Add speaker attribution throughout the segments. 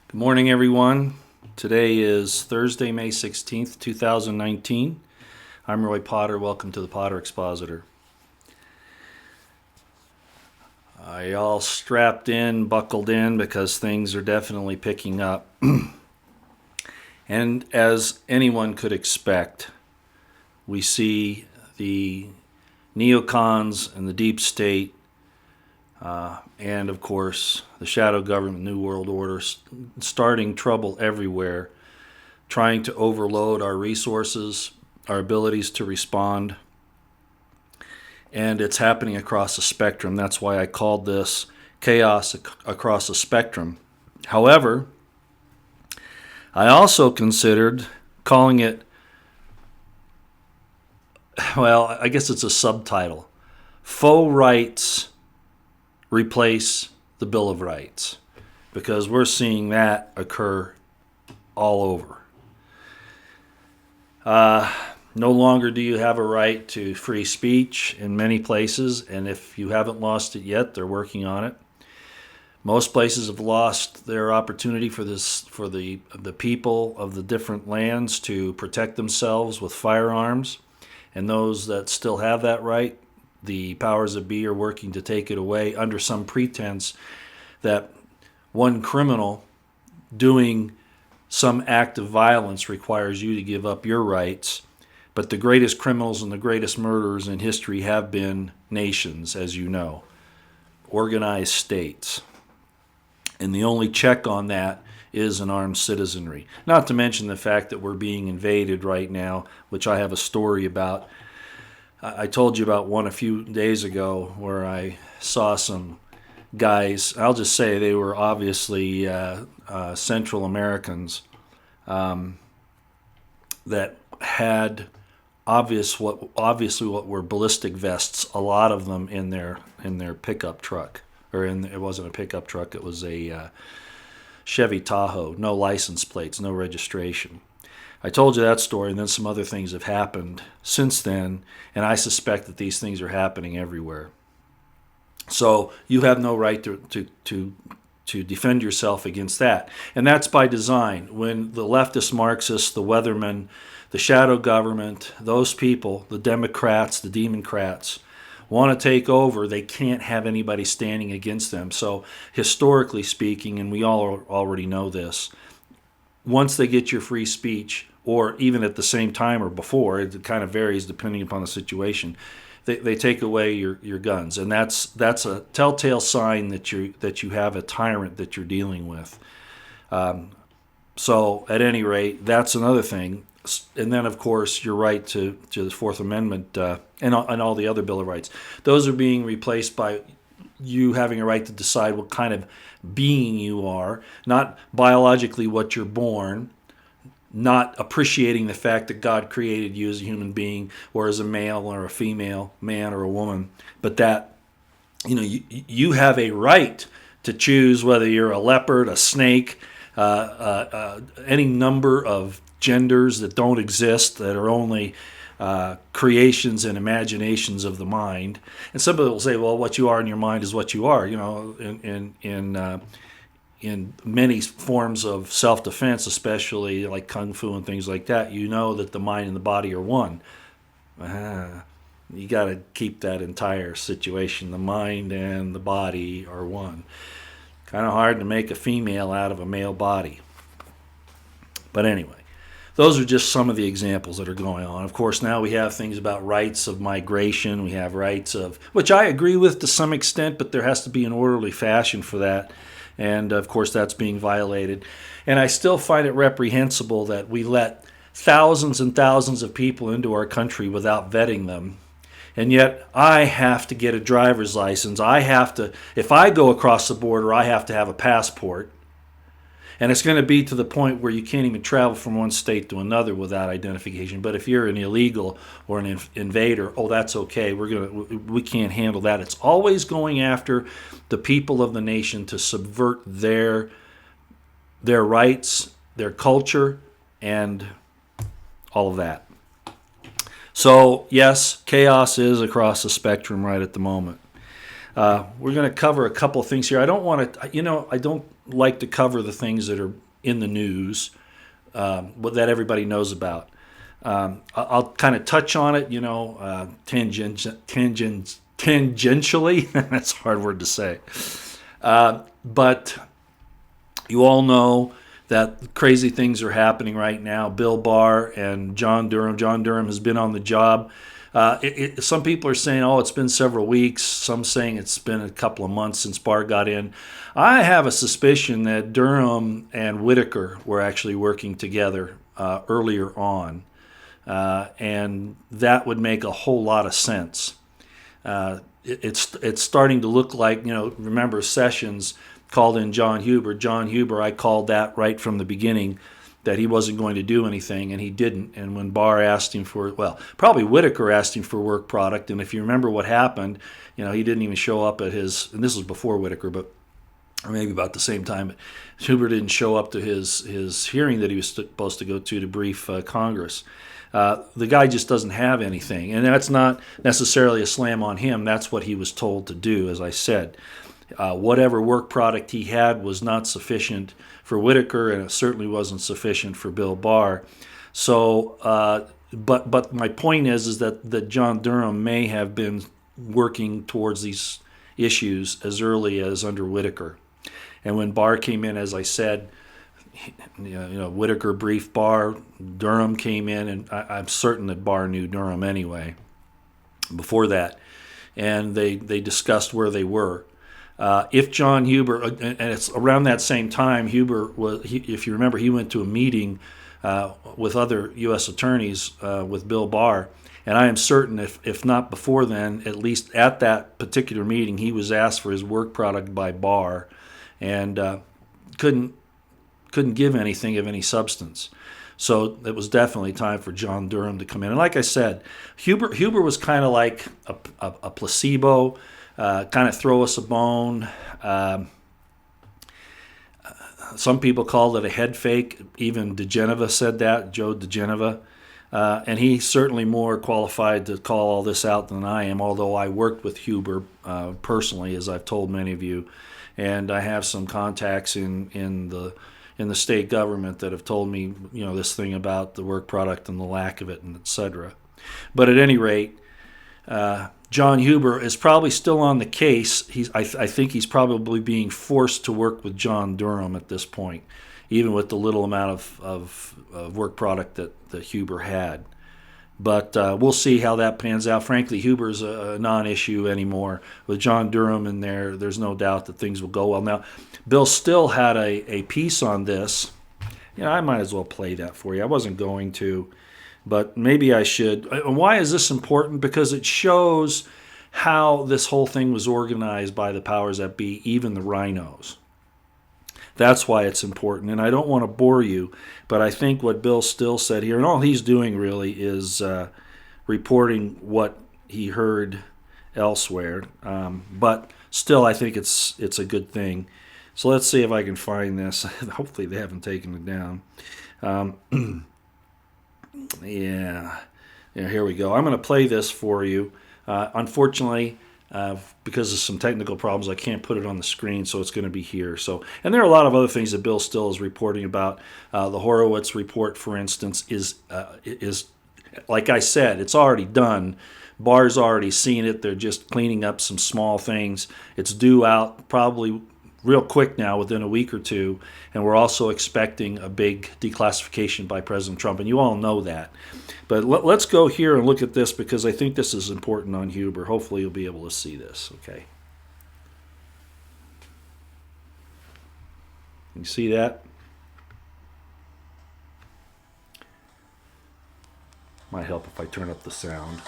Speaker 1: Good morning, everyone. Today is Thursday, May 16th, 2019. I'm Roy Potter. Welcome to the Potter Expositor. I all strapped in, buckled in, because things are definitely picking up. And as anyone could expect, we see the neocons and the deep state, and of course the shadow government, New World Order, starting trouble everywhere, trying to overload our resources, our abilities to respond. And it's happening across the spectrum. That's why I called this chaos across the spectrum. However, I also considered calling it, well, I guess it's a subtitle: Faux Rights Replace the Bill of Rights, because we're seeing that occur all over. No longer do you have a right to free speech in many places, and if you haven't lost it yet, they're working on it. Most places have lost their opportunity for the people of the different lands to protect themselves with firearms, and those that still have that right, the powers that be are working to take it away under some pretense that one criminal doing some act of violence requires you to give up your rights. But the greatest criminals and the greatest murderers in history have been nations, as you know, organized states. And the only check on that is an armed citizenry. Not to mention the fact that we're being invaded right now, which I have a story about. I told you about one a few days ago where I saw some guys. I'll just say they were obviously Central Americans that had obviously what were ballistic vests. A lot of them in their pickup truck, it wasn't a pickup truck. It was a Chevy Tahoe. No license plates, no registration. I told you that story, and then some other things have happened since then, and I suspect that these things are happening everywhere. So you have no right to defend yourself against that. And that's by design. When the leftist Marxists, the Weathermen, the shadow government, those people, the Democrats, the Democrats, want to take over, they can't have anybody standing against them. So historically speaking, and we all already know this, once they get your free speech, or even at the same time or before, it kind of varies depending upon the situation, they take away your guns, and that's a telltale sign that you have a tyrant that you're dealing with. So at any rate, that's another thing. And then, of course, your right to the Fourth Amendment and all the other Bill of Rights. Those are being replaced by you having a right to decide what kind of being you are, not biologically what you're born, not appreciating the fact that God created you as a human being or as a male or a female, man or a woman, but that you have a right to choose whether you're a leopard, a snake, any number of genders that don't exist, that are only creations and imaginations of the mind. And some people will say, well, what you are in your mind is what you are. In many forms of self-defense, especially like kung fu and things like that, you know that the mind and the body are one. You got to keep that entire situation. The mind and the body are one. Kind of hard to make a female out of a male body. But anyway, those are just some of the examples that are going on. Of course, now we have things about rights of migration. We have rights of, which I agree with to some extent, but there has to be an orderly fashion for that. And, of course, that's being violated. And I still find it reprehensible that we let thousands and thousands of people into our country without vetting them. And yet I have to get a driver's license. If I go across the border, I have to have a passport. And it's going to be to the point where you can't even travel from one state to another without identification. But if you're an illegal or an invader, that's okay. We can't handle that. It's always going after the people of the nation to subvert their rights, their culture, and all of that. So yes, chaos is across the spectrum right at the moment. We're going to cover a couple of things here. I don't want to, like to cover the things that are in the news, that everybody knows about. I'll kind of touch on it, tangentially. That's a hard word to say. But you all know that crazy things are happening right now. Bill Barr and John Durham. John Durham has been on the job. Some people are saying, oh, it's been several weeks. Some saying it's been a couple of months since Barr got in. I have a suspicion that Durham and Whitaker were actually working together earlier on. And that would make a whole lot of sense. It's starting to look like, remember Sessions called in John Huber. John Huber, I called that right from the beginning, that he wasn't going to do anything, and he didn't. And when Barr asked him for, probably Whitaker asked him for work product, and if you remember what happened, he didn't even show up at his, and this was before Whitaker, but or maybe about the same time, Huber didn't show up to his hearing that he was supposed to go to brief Congress. The guy just doesn't have anything, and that's not necessarily a slam on him. That's what he was told to do, as I said. Whatever work product he had was not sufficient for Whitaker, and it certainly wasn't sufficient for Bill Barr. So, but my point is that John Durham may have been working towards these issues as early as under Whitaker. And when Barr came in, as I said, Whitaker briefed Barr, Durham came in, and I'm certain that Barr knew Durham anyway before that, and they discussed where they were. If John Huber, and it's around that same time, Huber if you remember, he went to a meeting with other U.S. attorneys with Bill Barr, and I am certain if not before then, at least at that particular meeting, he was asked for his work product by Barr, and couldn't give anything of any substance. So it was definitely time for John Durham to come in. And like I said, Huber was kind of like a placebo, kind of throw us a bone. Some people called it a head fake. Even DeGeneva said that, Joe DeGeneva. And he's certainly more qualified to call all this out than I am, although I worked with Huber personally, as I've told many of you. And I have some contacts in the state government that have told me, this thing about the work product and the lack of it, and et cetera. But at any rate, John Huber is probably still on the case. I think he's probably being forced to work with John Durham at this point, even with the little amount of work product that Huber had. But we'll see how that pans out. Frankly, Huber's a non-issue anymore. With John Durham in there, there's no doubt that things will go well. Now, Bill Still had a piece on this. I might as well play that for you. I wasn't going to, but maybe I should. Why is this important? Because it shows how this whole thing was organized by the powers that be, even the rhinos. That's why it's important, and I don't want to bore you, but I think what Bill Still said here, and all he's doing really is reporting what he heard elsewhere, but still I think it's a good thing. So let's see if I can find this. Hopefully they haven't taken it down. Yeah, here we go. I'm going to play this for you. Unfortunately, because of some technical problems, I can't put it on the screen, so it's going to be here. So, and there are a lot of other things that Bill Still is reporting about. The Horowitz report, for instance, is like I said, it's already done. Barr's already seen it. They're just cleaning up some small things. It's due out probably real quick now, within a week or two, and we're also expecting a big declassification by President Trump, and you all know that. But let's go here and look at this, because I think this is important on Huber. Hopefully you'll be able to see this, okay? You see that? Might help if I turn up the sound.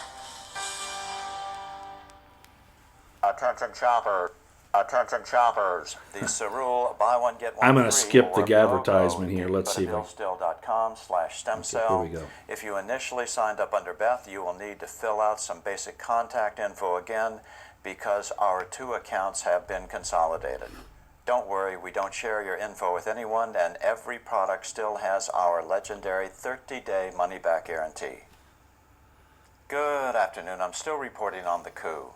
Speaker 2: Attention shoppers. Attention shoppers. The Cerule buy one get one.
Speaker 1: I'm going to skip the advertisement here. Let's see if
Speaker 2: BillStill.com/stemcell.
Speaker 1: Okay, here we go.
Speaker 2: If you initially signed up under Beth, you will need to fill out some basic contact info again, because our two accounts have been consolidated. Don't worry, we don't share your info with anyone, and every product still has our legendary 30-day money-back guarantee. Good afternoon. I'm still reporting on the coup.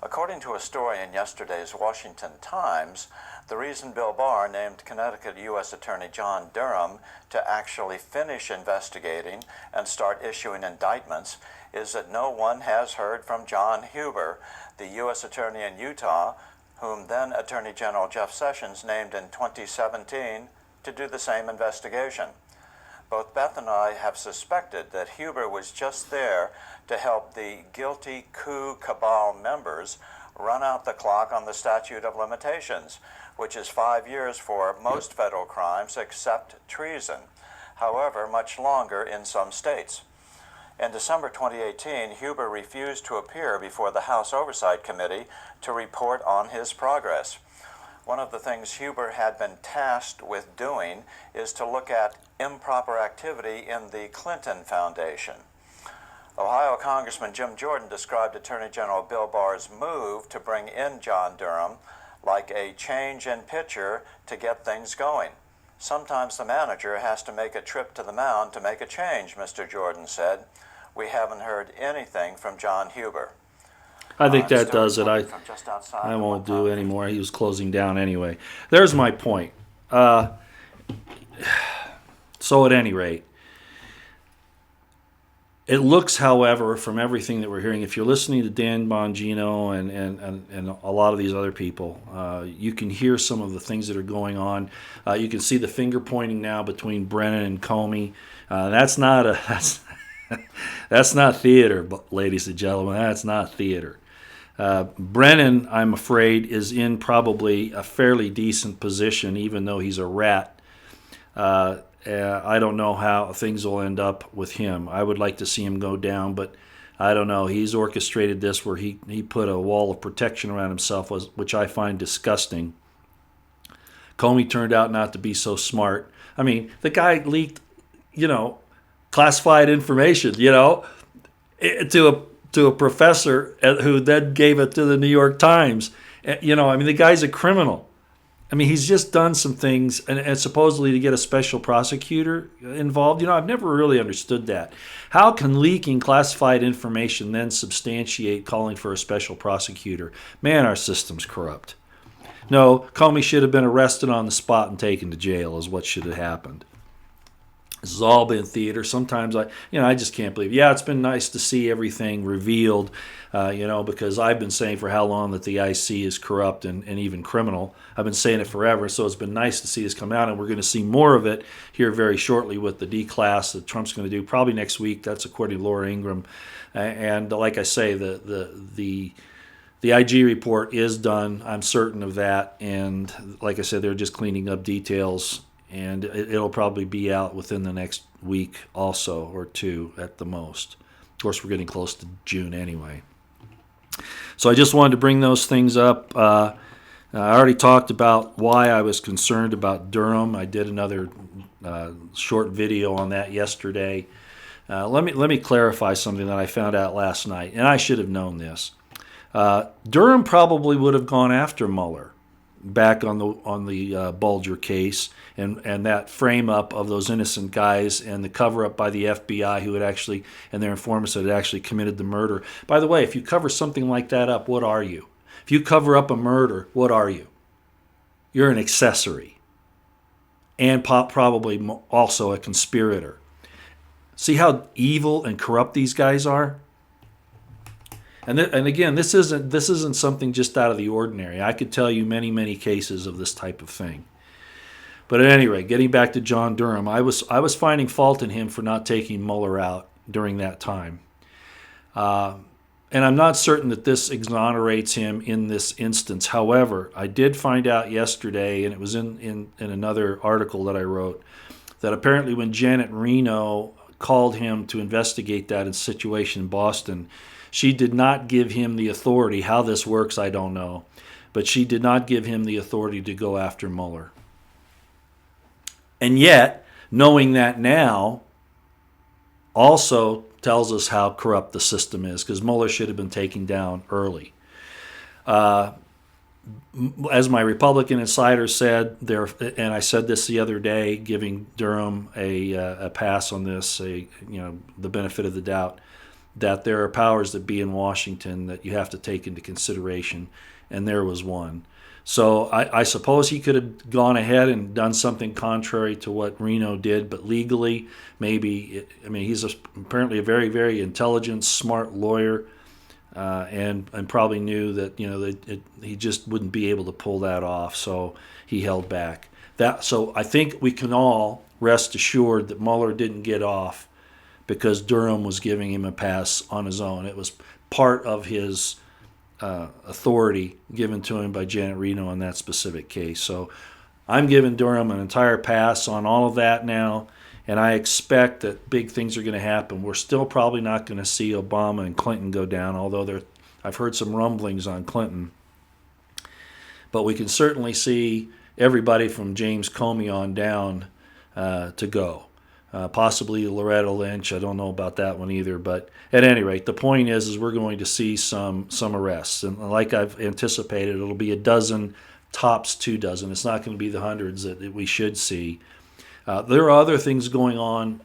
Speaker 2: According to a story in yesterday's Washington Times, The reason Bill Barr named Connecticut U.S. Attorney John Durham to actually finish investigating and start issuing indictments is that no one has heard from John Huber, the U.S. Attorney in Utah, whom then Attorney General Jeff Sessions named in 2017 to do the same investigation. Both Beth and I have suspected that Huber was just there to help the guilty coup cabal members run out the clock on the statute of limitations, which is 5 years for most federal crimes except treason, however, much longer in some states. In December 2018, Huber refused to appear before the House Oversight Committee to report on his progress. One of the things Huber had been tasked with doing is to look at improper activity in the Clinton Foundation. Ohio Congressman Jim Jordan described Attorney General Bill Barr's move to bring in John Durham like a change in pitcher to get things going. Sometimes the manager has to make a trip to the mound to make a change, Mr. Jordan said. We haven't heard anything from John Huber.
Speaker 1: I think that
Speaker 2: Still
Speaker 1: does it.
Speaker 2: reporting from just outside
Speaker 1: I
Speaker 2: the
Speaker 1: won't do
Speaker 2: Montana.
Speaker 1: any more. He was closing down anyway. There's my point. So at any rate, it looks, however, from everything that we're hearing, if you're listening to Dan Bongino and a lot of these other people, you can hear some of the things that are going on. You can see the finger pointing now between Brennan and Comey. That's not theater, ladies and gentlemen. That's not theater. Brennan, I'm afraid, is in probably a fairly decent position, even though he's a rat. I don't know how things will end up with him. I would like to see him go down, but I don't know. He's orchestrated this where he put a wall of protection around himself, which I find disgusting. Comey turned out not to be so smart. I mean, the guy leaked, classified information, to a professor who then gave it to the New York Times. The guy's a criminal. I mean, he's just done some things, and supposedly to get a special prosecutor involved. I've never really understood that. How can leaking classified information then substantiate calling for a special prosecutor? Man, our system's corrupt. No, Comey should have been arrested on the spot and taken to jail is what should have happened. This has all been theater. Sometimes I just can't believe. Yeah, it's been nice to see everything revealed, because I've been saying for how long that the IC is corrupt and even criminal. I've been saying it forever, so it's been nice to see this come out, and we're going to see more of it here very shortly with the D-class that Trump's going to do, probably next week. That's according to Laura Ingraham. And like I say, the IG report is done. I'm certain of that, and like I said, they're just cleaning up details. And it'll probably be out within the next week also, or two at the most. Of course, we're getting close to June anyway. So I just wanted to bring those things up. I already talked about why I was concerned about Durham. I did another short video on that yesterday. Let me clarify something that I found out last night, and I should have known this. Durham probably would have gone after Mueller back on the Bulger case and that frame up of those innocent guys and the cover up by the FBI who had actually, and their informants had actually committed the murder. By the way, if you cover something like that up, what are you? If you cover up a murder, what are you? You're an accessory and probably also a conspirator. See how evil and corrupt these guys are? And again, this isn't something just out of the ordinary. I could tell you many, many cases of this type of thing. But at any rate, getting back to John Durham, I was finding fault in him for not taking Mueller out during that time. And I'm not certain that this exonerates him in this instance. However, I did find out yesterday, and it was in another article that I wrote, that apparently when Janet Reno called him to investigate that situation in Boston, she did not give him the authority. How this works, I don't know. But she did not give him the authority to go after Mueller. And yet, knowing that now also tells us how corrupt the system is, because Mueller should have been taken down early. As my Republican insider said, and I said this the other day, giving Durham a pass on this, the benefit of the doubt, that there are powers that be in Washington that you have to take into consideration, and there was one. So I suppose he could have gone ahead and done something contrary to what Reno did, but legally, maybe. I mean, he's apparently a very, very intelligent, smart lawyer, and probably knew that he just wouldn't be able to pull that off. So he held back. So I think we can all rest assured that Mueller didn't get off because Durham was giving him a pass on his own. It was part of his authority given to him by Janet Reno in that specific case. So I'm giving Durham an entire pass on all of that now, and I expect that big things are going to happen. We're still probably not going to see Obama and Clinton go down, although I've heard some rumblings on Clinton. But we can certainly see everybody from James Comey on down to go. Possibly Loretta Lynch. I don't know about that one either. But at any rate, the point is we're going to see some arrests. And like I've anticipated, it'll be a dozen, tops 2 dozen. It's not going to be the hundreds that we should see. There are other things going on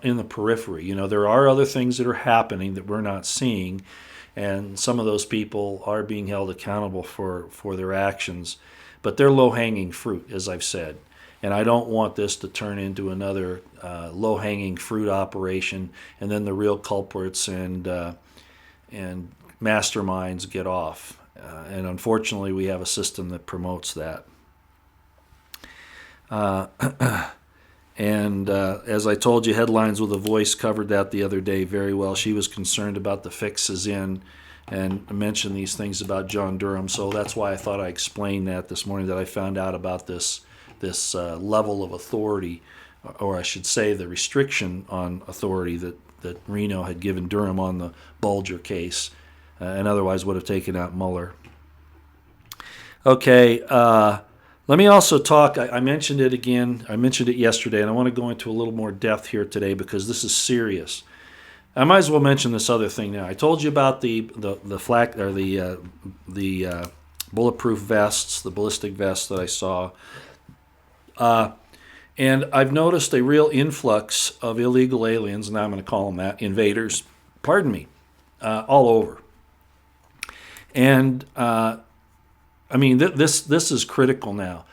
Speaker 1: in the periphery. There are other things that are happening that we're not seeing. And some of those people are being held accountable for their actions. But they're low-hanging fruit, as I've said. And I don't want this to turn into another low-hanging fruit operation, and then the real culprits and masterminds get off. And unfortunately, we have a system that promotes that. And as I told you, Headlines with a Voice covered that the other day very well. She was concerned about the fixes in and mentioned these things about John Durham. So that's why I thought I explained that this morning, that I found out about this level of authority, or I should say the restriction on authority that Reno had given Durham on the Bulger case, and otherwise would have taken out Mueller. Okay, let me also talk, I mentioned it again, I mentioned it yesterday, and I want to go into a little more depth here today because this is serious. I might as well mention this other thing now. I told you about the flak, or the bulletproof vests, the ballistic vests that I saw. And I've noticed a real influx of illegal aliens, and now I'm going to call them that, invaders, all over. And I mean, this is critical now.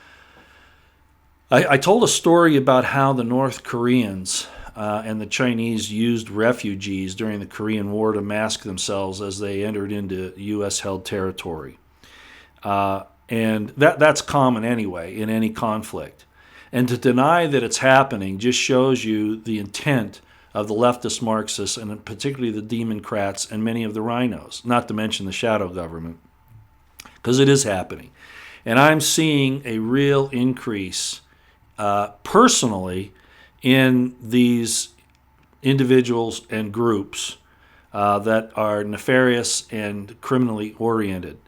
Speaker 1: I told a story about how the North Koreans and the Chinese used refugees during the Korean War to mask themselves as they entered into U.S.-held territory. And that's common anyway in any conflict. And to deny that it's happening just shows you the intent of the leftist Marxists, and particularly the Democrats and many of the rhinos, not to mention the shadow government, because it is happening. And I'm seeing a real increase personally in these individuals and groups that are nefarious and criminally oriented.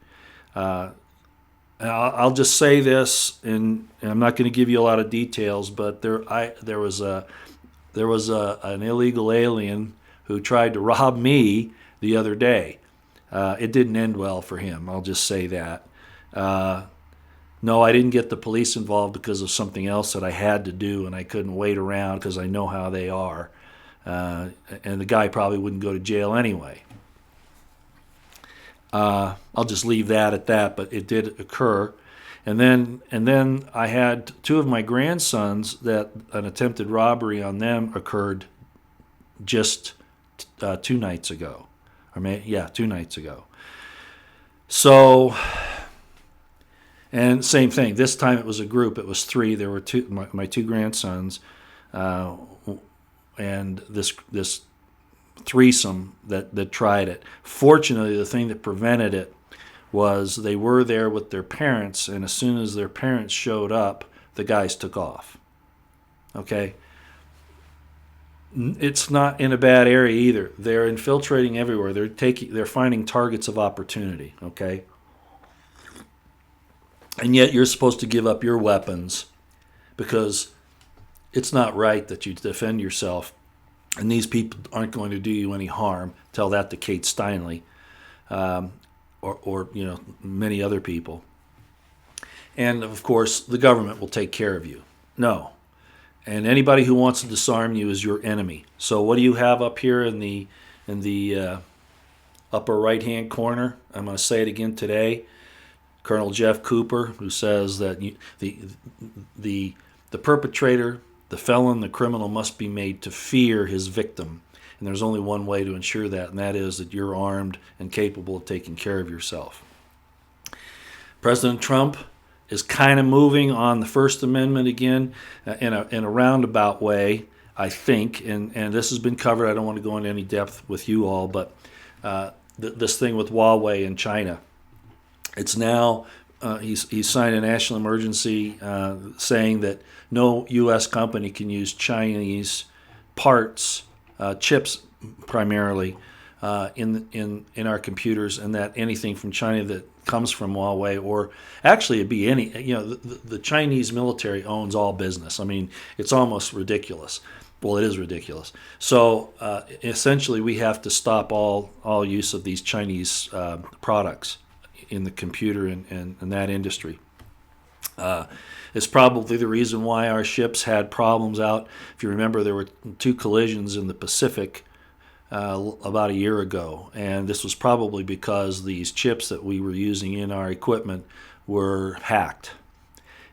Speaker 1: I'll just say this, and I'm not going to give you a lot of details, but there was an illegal alien who tried to rob me the other day. It didn't end well for him. I'll just say that. No, I didn't get the police involved because of something else that I had to do, and I couldn't wait around because I know how they are. And the guy probably wouldn't go to jail anyway. I'll just leave that at that, but it did occur. And then I had 2 of my grandsons that an attempted robbery on them occurred just 2 nights ago. 2 nights ago. So, and same thing. This time it was a group. It was 3. There were my 2 grandsons, and this threesome that tried it. Fortunately, the thing that prevented it was they were there with their parents, and as soon as their parents showed up, the guys took off. Okay? It's not in a bad area either. They're infiltrating everywhere. They're finding targets of opportunity. Okay? And yet you're supposed to give up your weapons because it's not right that you defend yourself. And these people aren't going to do you any harm. Tell that to Kate Steinle, or many other people. And of course, the government will take care of you. No, and anybody who wants to disarm you is your enemy. So what do you have up here in the upper right-hand corner? I'm going to say it again today. Colonel Jeff Cooper, who says that the perpetrator, the felon, the criminal must be made to fear his victim. And there's only one way to ensure that, and that is that you're armed and capable of taking care of yourself. President Trump is kind of moving on the First Amendment again in a roundabout way, I think, and this has been covered. I don't want to go into any depth with you all, but this thing with Huawei in China, it's now he's signed a national emergency saying that no U.S. company can use Chinese parts, chips primarily, in our computers, and that anything from China that comes from Huawei, or actually it'd be any, the Chinese military owns all business. I mean, it's almost ridiculous. Well, it is ridiculous. So essentially, we have to stop all use of these Chinese products in the computer and that industry. It's probably the reason why our ships had problems out. If you remember, there were 2 collisions in the Pacific about a year ago, and this was probably because these chips that we were using in our equipment were hacked.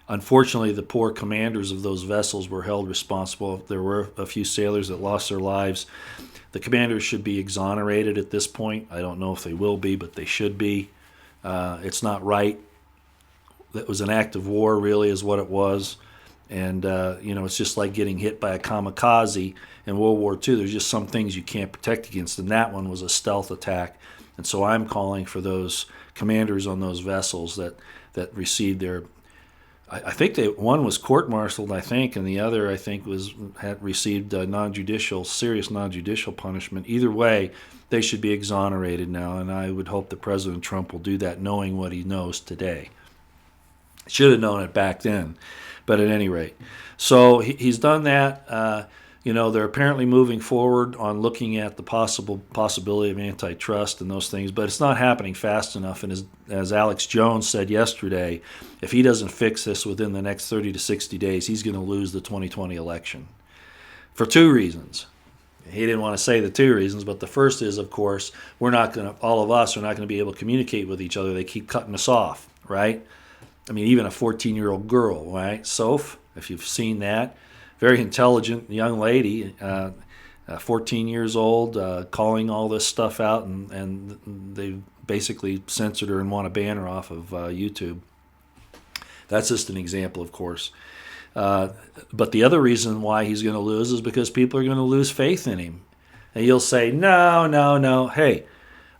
Speaker 1: Unfortunately, the poor commanders of those vessels were held responsible. There were a few sailors that lost their lives. The commanders should be exonerated at this point. I don't know if they will be, but they should be. It's not right. It was an act of war, really, is what it was. And, it's just like getting hit by a kamikaze in World War II. There's just some things you can't protect against, and that one was a stealth attack. And so I'm calling for those commanders on those vessels that received their, I think one was court-martialed, I think, and the other, I think, had received serious non-judicial punishment. Either way, they should be exonerated now, and I would hope that President Trump will do that, knowing what he knows today. Should have known it back then, but at any rate. So he's done that. They're apparently moving forward on looking at the possibility of antitrust and those things, but it's not happening fast enough. And as Alex Jones said yesterday, if he doesn't fix this within the next 30 to 60 days, he's going to lose the 2020 election for 2 reasons. He didn't want to say the 2 reasons, but the first is, of course, all of us are not going to be able to communicate with each other. They keep cutting us off, right? I mean, even a 14-year-old girl, right? Soph, if you've seen that, very intelligent young lady, 14 years old, calling all this stuff out, and they basically censored her and want to ban her off of YouTube. That's just an example, of course. But the other reason why he's going to lose is because people are going to lose faith in him. And you'll say, no. Hey,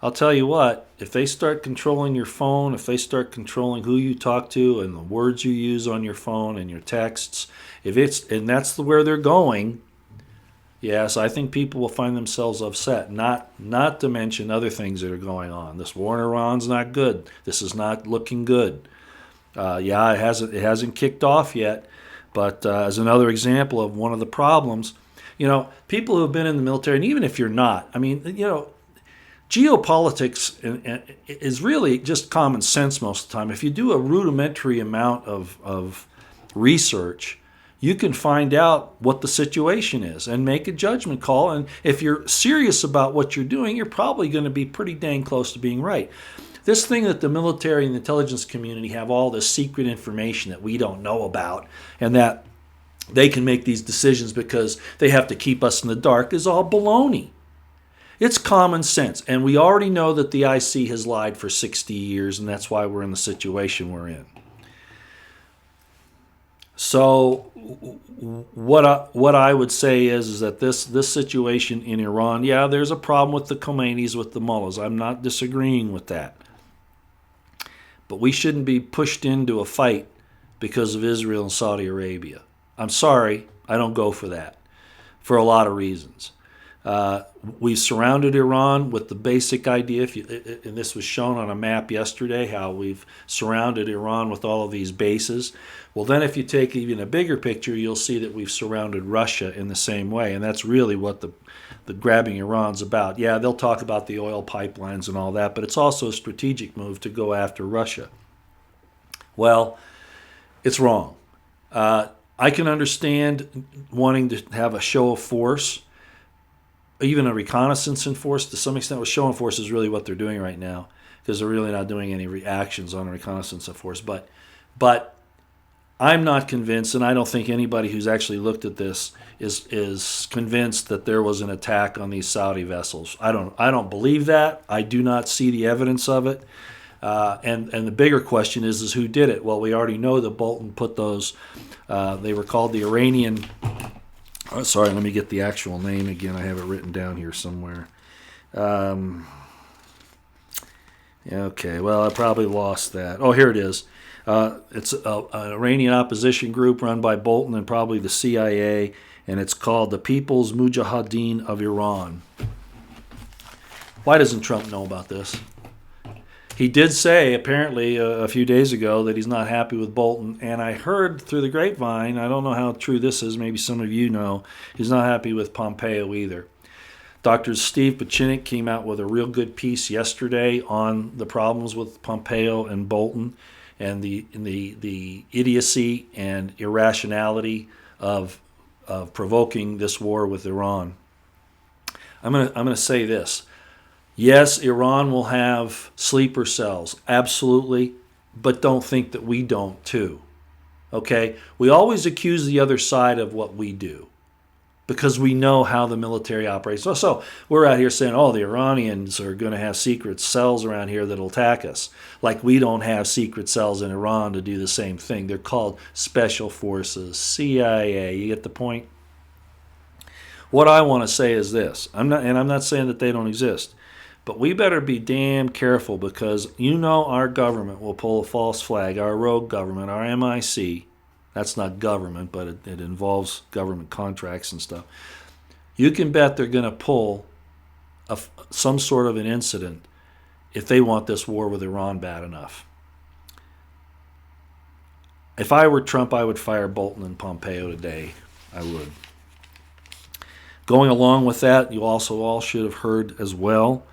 Speaker 1: I'll tell you what, if they start controlling your phone, if they start controlling who you talk to and the words you use on your phone and your texts, and that's where they're going, yes, I think people will find themselves upset, not to mention other things that are going on. This war in Iran's not good. This is not looking good. It hasn't kicked off yet, but as another example of one of the problems, people who have been in the military, and even if you're not, I mean, geopolitics is really just common sense most of the time. If you do a rudimentary amount of research, you can find out what the situation is and make a judgment call. And if you're serious about what you're doing, you're probably going to be pretty dang close to being right. This thing that the military and the intelligence community have all this secret information that we don't know about, and that they can make these decisions because they have to keep us in the dark, is all baloney. It's common sense, and we already know that the IC has lied for 60 years, and that's why we're in the situation we're in. So what I would say is that this situation in Iran, there's a problem with the Khomeinis, with the mullahs. I'm not disagreeing with that. But we shouldn't be pushed into a fight because of Israel and Saudi Arabia. I'm sorry, I don't go for that for a lot of reasons. We surrounded Iran with the basic idea, and this was shown on a map yesterday, how we've surrounded Iran with all of these bases. Well, then if you take even a bigger picture, you'll see that we've surrounded Russia in the same way, and that's really what the grabbing Iran's about. Yeah, they'll talk about the oil pipelines and all that, but it's also a strategic move to go after Russia. Well, it's wrong. I can understand wanting to have a show of force, even a reconnaissance in force to some extent. With show and force is really what they're doing right now, because they're really not doing any reactions on reconnaissance force. But I'm not convinced, and I don't think anybody who's actually looked at this is convinced that there was an attack on these Saudi vessels. I don't believe that. I do not see the evidence of it. And the bigger question is who did it? Well, we already know that Bolton put those. They were called the Iranian. Oh, sorry, let me get the actual name again. I have it written down here somewhere. Okay, well, I probably lost that. Oh, here it is. It's an Iranian opposition group run by Bolton and probably the CIA, and it's called the People's Mujahideen of Iran. Why doesn't Trump know about this? He did say, apparently, a few days ago that he's not happy with Bolton, and I heard through the grapevine, I don't know how true this is, maybe some of you know, he's not happy with Pompeo either. Dr. Steve Pachinik came out with a real good piece yesterday on the problems with Pompeo and Bolton and the idiocy and irrationality of provoking this war with Iran. I'm gonna say this. Yes, Iran will have sleeper cells, absolutely, but don't think that we don't too. Okay? We always accuse the other side of what we do because we know how the military operates. So we're out here saying, oh, the Iranians are going to have secret cells around here that'll attack us. Like we don't have secret cells in Iran to do the same thing. They're called special forces, CIA. You get the point? What I want to say is this. I'm not saying that they don't exist. But we better be damn careful because our government will pull a false flag, our rogue government, our MIC. That's not government, but it involves government contracts and stuff. You can bet they're going to pull some sort of an incident if they want this war with Iran bad enough. If I were Trump, I would fire Bolton and Pompeo today. I would. Going along with that, you also all should have heard as well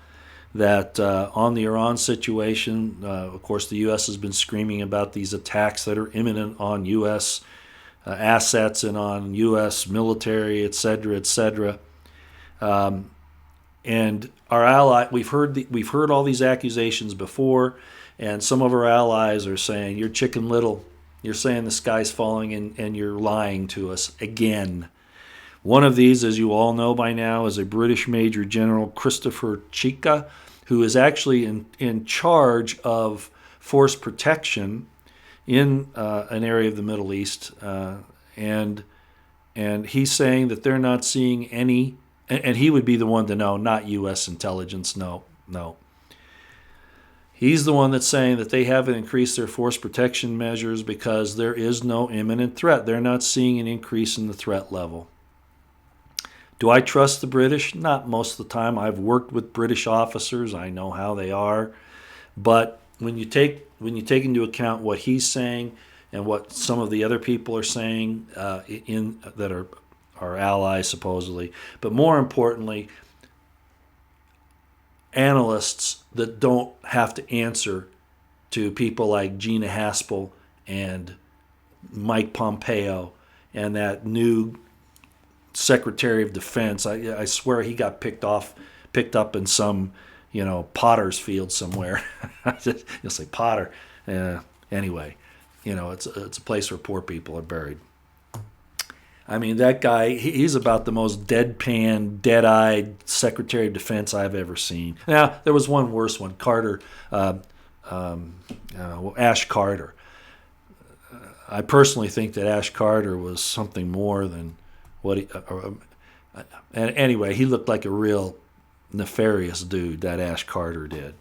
Speaker 1: that on the Iran situation, of course, the U.S. has been screaming about these attacks that are imminent on U.S. Assets and on U.S. military, et cetera, et cetera. And our ally, we've heard all these accusations before, and some of our allies are saying, "You're Chicken Little. You're saying the sky's falling, and you're lying to us again." One of these, as you all know by now, is a British Major General Christopher Chika, who is actually in charge of force protection in an area of the Middle East, and he's saying that they're not seeing any, and he would be the one to know, not U.S. intelligence, no. He's the one that's saying that they haven't increased their force protection measures because there is no imminent threat. They're not seeing an increase in the threat level. Do I trust the British? Not most of the time. I've worked with British officers. I know how they are. But when you take into account what he's saying and what some of the other people are saying that are our allies supposedly, but more importantly, analysts that don't have to answer to people like Gina Haspel and Mike Pompeo and that new Secretary of Defense. I swear he got picked up in some, potter's field somewhere. You'll say Potter. Anyway, it's a place where poor people are buried. I mean, that guy, he's about the most deadpan, dead-eyed Secretary of Defense I've ever seen. Now, there was one worse one, Carter, Ash Carter. I personally think that Ash Carter was something more than anyway, he looked like a real nefarious dude, that Ash Carter did.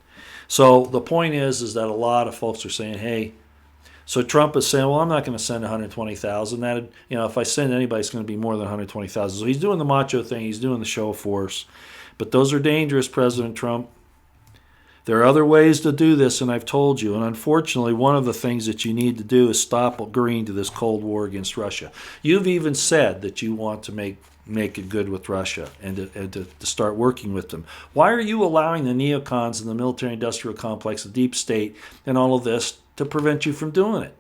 Speaker 1: So the point is that a lot of folks are saying, hey, so Trump is saying, well, I'm not going to send 120,000. That, if I send anybody, it's going to be more than 120,000. So he's doing the macho thing. He's doing the show of force. But those are dangerous, President Trump. There are other ways to do this, and I've told you. And unfortunately, one of the things that you need to do is stop agreeing to this Cold War against Russia. You've even said that you want to make it good with Russia and to start working with them. Why are you allowing the neocons in the military-industrial complex, the deep state, and all of this to prevent you from doing it?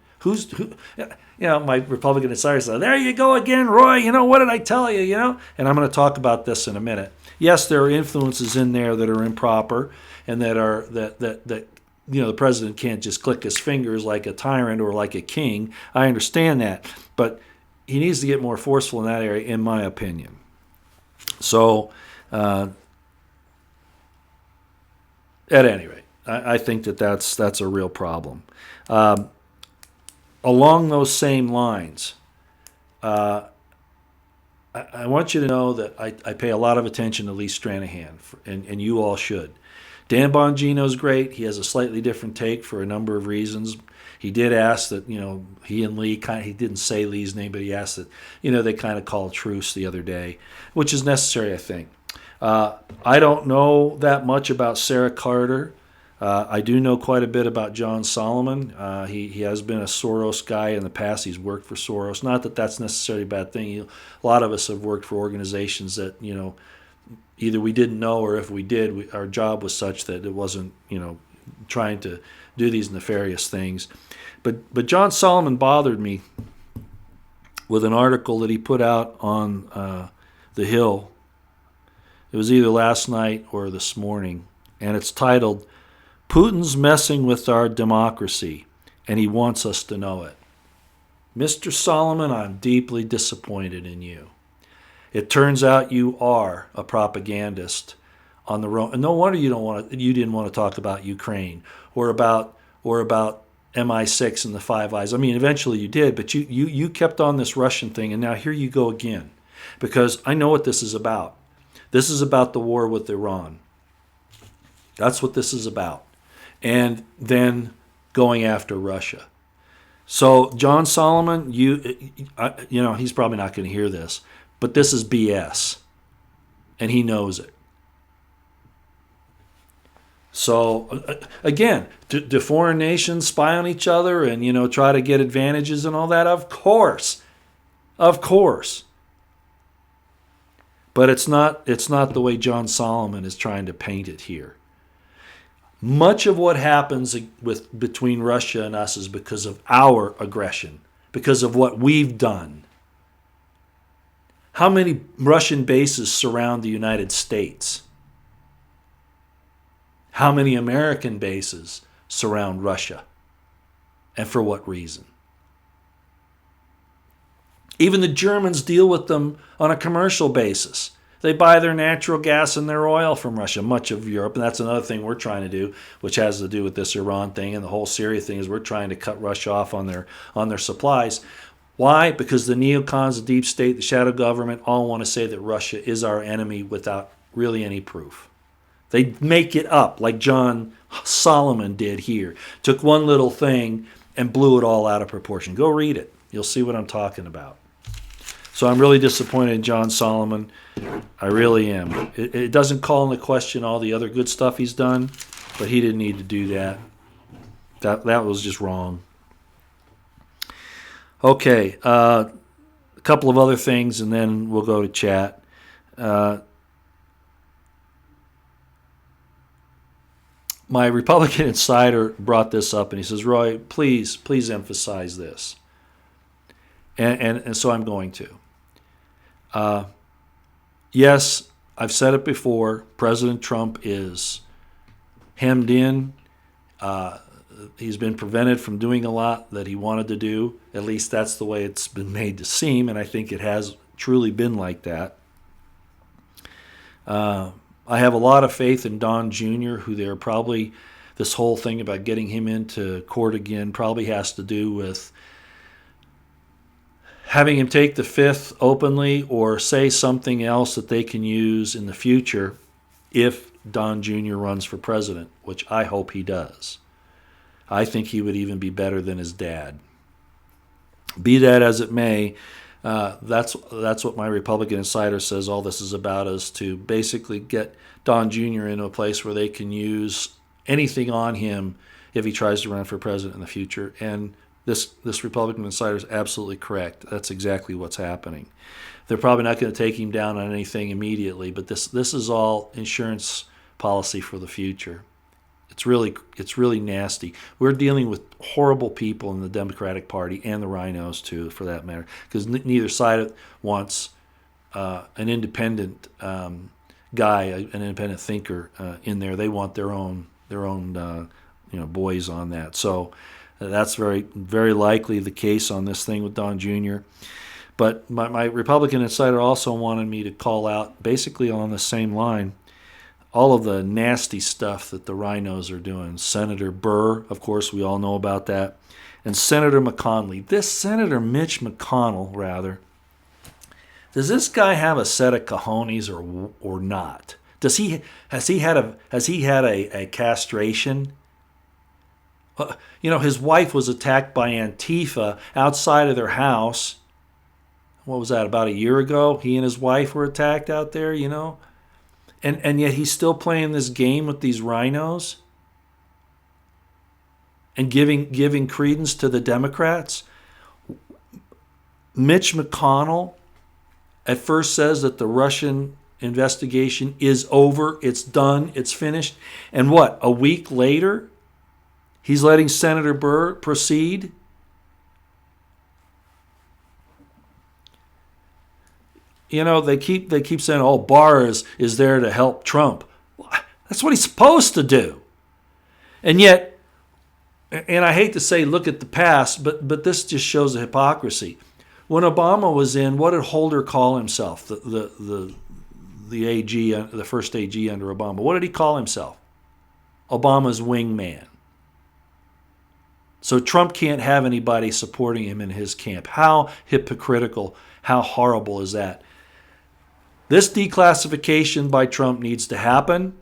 Speaker 1: My Republican insiders say, there you go again, Roy. What did I tell you? And I'm going to talk about this in a minute. Yes, there are influences in there that are improper and that the president can't just click his fingers like a tyrant or like a king. I understand that, but he needs to get more forceful in that area, in my opinion. So, at any rate, I think that's a real problem. Along those same lines, I want you to know that I pay a lot of attention to Lee Stranahan, and you all should. Dan Bongino's great. He has a slightly different take for a number of reasons. He did ask that, he and Lee, he didn't say Lee's name, but he asked that, they kind of call a truce the other day, which is necessary, I think. I don't know that much about Sarah Carter. I do know quite a bit about John Solomon. He has been a Soros guy in the past. He's worked for Soros. Not that that's necessarily a bad thing. A lot of us have worked for organizations that, either we didn't know, or if we did, our job was such that it wasn't, trying to do these nefarious things. But John Solomon bothered me with an article that he put out on The Hill. It was either last night or this morning, and it's titled, "Putin's Messing with Our Democracy, and He Wants Us to Know It." Mr. Solomon, I'm deeply disappointed in you. It turns out you are a propagandist on the wrong. And no wonder you didn't want to talk about Ukraine or about MI6 and the Five Eyes. I mean, eventually you did, but you kept on this Russian thing, and now here you go again, because I know what this is about. This is about the war with Iran. That's what this is about, and then going after Russia. So John Solomon, he's probably not going to hear this, but this is BS, and he knows it. So, again, do foreign nations spy on each other and, try to get advantages and all that? Of course. Of course. But it's not the way John Solomon is trying to paint it here. Much of what happens between Russia and us is because of our aggression, because of what we've done. How many Russian bases surround the United States? How many American bases surround Russia? And for what reason? Even the Germans deal with them on a commercial basis. They buy their natural gas and their oil from Russia, much of Europe, and that's another thing we're trying to do, which has to do with this Iran thing and the whole Syria thing, is we're trying to cut Russia off on their supplies. Why? Because the neocons, the deep state, the shadow government all want to say that Russia is our enemy without really any proof. They make it up like John Solomon did here. Took one little thing and blew it all out of proportion. Go read it. You'll see what I'm talking about. So I'm really disappointed in John Solomon. I really am. It doesn't call into question all the other good stuff he's done, but he didn't need to do that. That was just wrong. Okay, a couple of other things, and then we'll go to chat. My Republican insider brought this up, and he says, "Roy, please emphasize this." And so I'm going to. Yes, I've said it before. President Trump is hemmed in. He's been prevented from doing a lot that he wanted to do. At least that's the way it's been made to seem, and I think it has truly been like that. I have a lot of faith in Don Jr., who they're probably, this whole thing about getting him into court again probably has to do with having him take the fifth openly or say something else that they can use in the future if Don Jr. runs for president, which I hope he does. I think he would even be better than his dad. Be that as it may, that's what my Republican insider says all this is about, is to basically get Don Jr. into a place where they can use anything on him if he tries to run for president in the future. And this Republican insider is absolutely correct. That's exactly what's happening. They're probably not going to take him down on anything immediately, but this is all insurance policy for the future. It's really nasty. We're dealing with horrible people in the Democratic Party and the rhinos too, for that matter, because neither side wants an independent guy, an independent thinker in there. They want their own boys on that. So that's very, very likely the case on this thing with Don Jr. But my Republican insider also wanted me to call out, basically on the same line, all of the nasty stuff that the rhinos are doing. Senator Burr, of course, we all know about that. And Senator McConnell. This Senator Mitch McConnell, rather, does this guy have a set of cojones or not? Has he had a castration? His wife was attacked by Antifa outside of their house. What was that, about a year ago? He and his wife were attacked out there, And yet he's still playing this game with these rhinos and giving credence to the Democrats. Mitch McConnell at first says that the Russian investigation is over, it's done, it's finished. And what, a week later, he's letting Senator Burr proceed? They keep saying, oh, Barr is there to help Trump. That's what he's supposed to do. And yet, and I hate to say look at the past, but this just shows the hypocrisy. When Obama was in, what did Holder call himself? The AG, the first AG under Obama. What did he call himself? Obama's wingman. So Trump can't have anybody supporting him in his camp. How hypocritical, how horrible is that? This declassification by Trump needs to happen.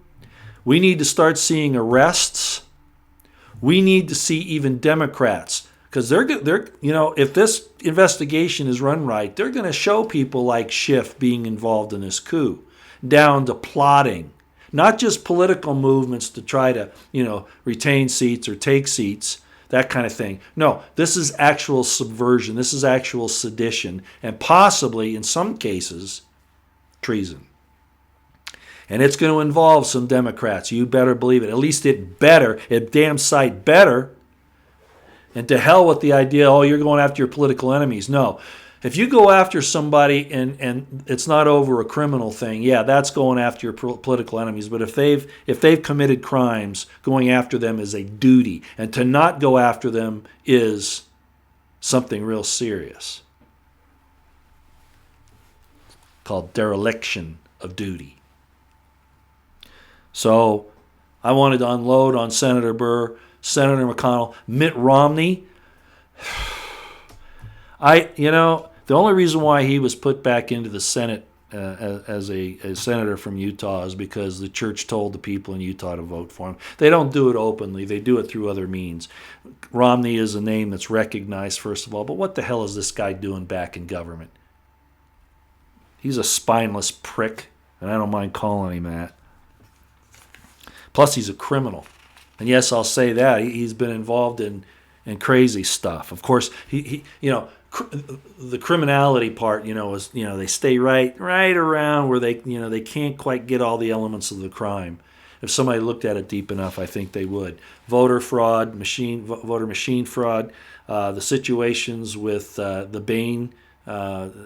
Speaker 1: We need to start seeing arrests. We need to see even Democrats, because they're if this investigation is run right, they're going to show people like Schiff being involved in this coup, down to plotting, not just political movements to try to retain seats or take seats, that kind of thing. No, this is actual subversion. This is actual sedition, and possibly in some cases treason. And it's going to involve some Democrats. You better believe it. At least it damn sight better. And to hell with the idea, oh, you're going after your political enemies. No. If you go after somebody and it's not over a criminal thing, yeah, that's going after your political enemies. But if they've committed crimes, going after them is a duty. And to not go after them is something real serious, called dereliction of duty. So I wanted to unload on Senator Burr, Senator McConnell, Mitt Romney. The only reason why he was put back into the Senate as a senator from Utah is because the church told the people in Utah to vote for him. They don't do it openly. They do it through other means. Romney is a name that's recognized, first of all, but what the hell is this guy doing back in government? He's a spineless prick, and I don't mind calling him that. Plus, he's a criminal. And yes, I'll say that. He's been involved in crazy stuff. Of course, the criminality part, is, they stay right around where they can't quite get all the elements of the crime. If somebody looked at it deep enough, I think they would. Voter fraud, voter machine fraud, the situations with the Bain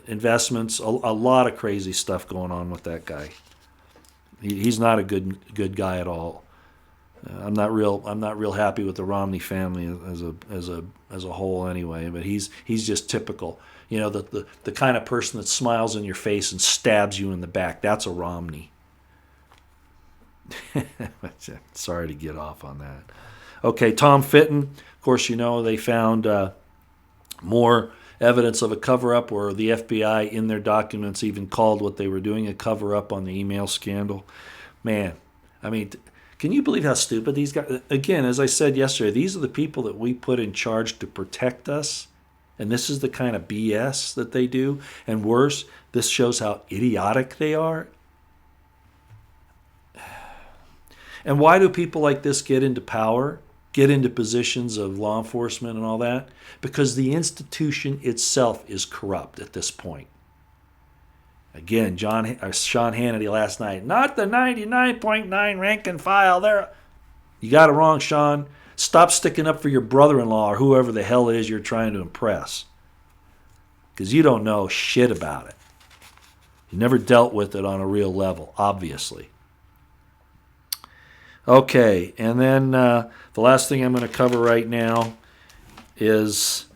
Speaker 1: investments, a lot of crazy stuff going on with that guy. He's not a good guy at all. I'm not real happy with the Romney family as a whole anyway. But he's just typical. The kind of person that smiles in your face and stabs you in the back. That's a Romney. Sorry to get off on that. Okay, Tom Fitton. Of course, they found more evidence of a cover-up, or the FBI in their documents even called what they were doing a cover-up on the email scandal. Man, I mean, can you believe how stupid these guys... Again, as I said yesterday, these are the people that we put in charge to protect us, and this is the kind of BS that they do. And worse, this shows how idiotic they are. And why do people like this get into power? Get into positions of law enforcement and all that? Because the institution itself is corrupt at this point. Again, Sean Hannity last night, not the 99.9 rank and file there. You got it wrong, Sean. Stop sticking up for your brother-in-law or whoever the hell it is you're trying to impress. Because you don't know shit about it. You never dealt with it on a real level, obviously. Okay, and then the last thing I'm going to cover right now is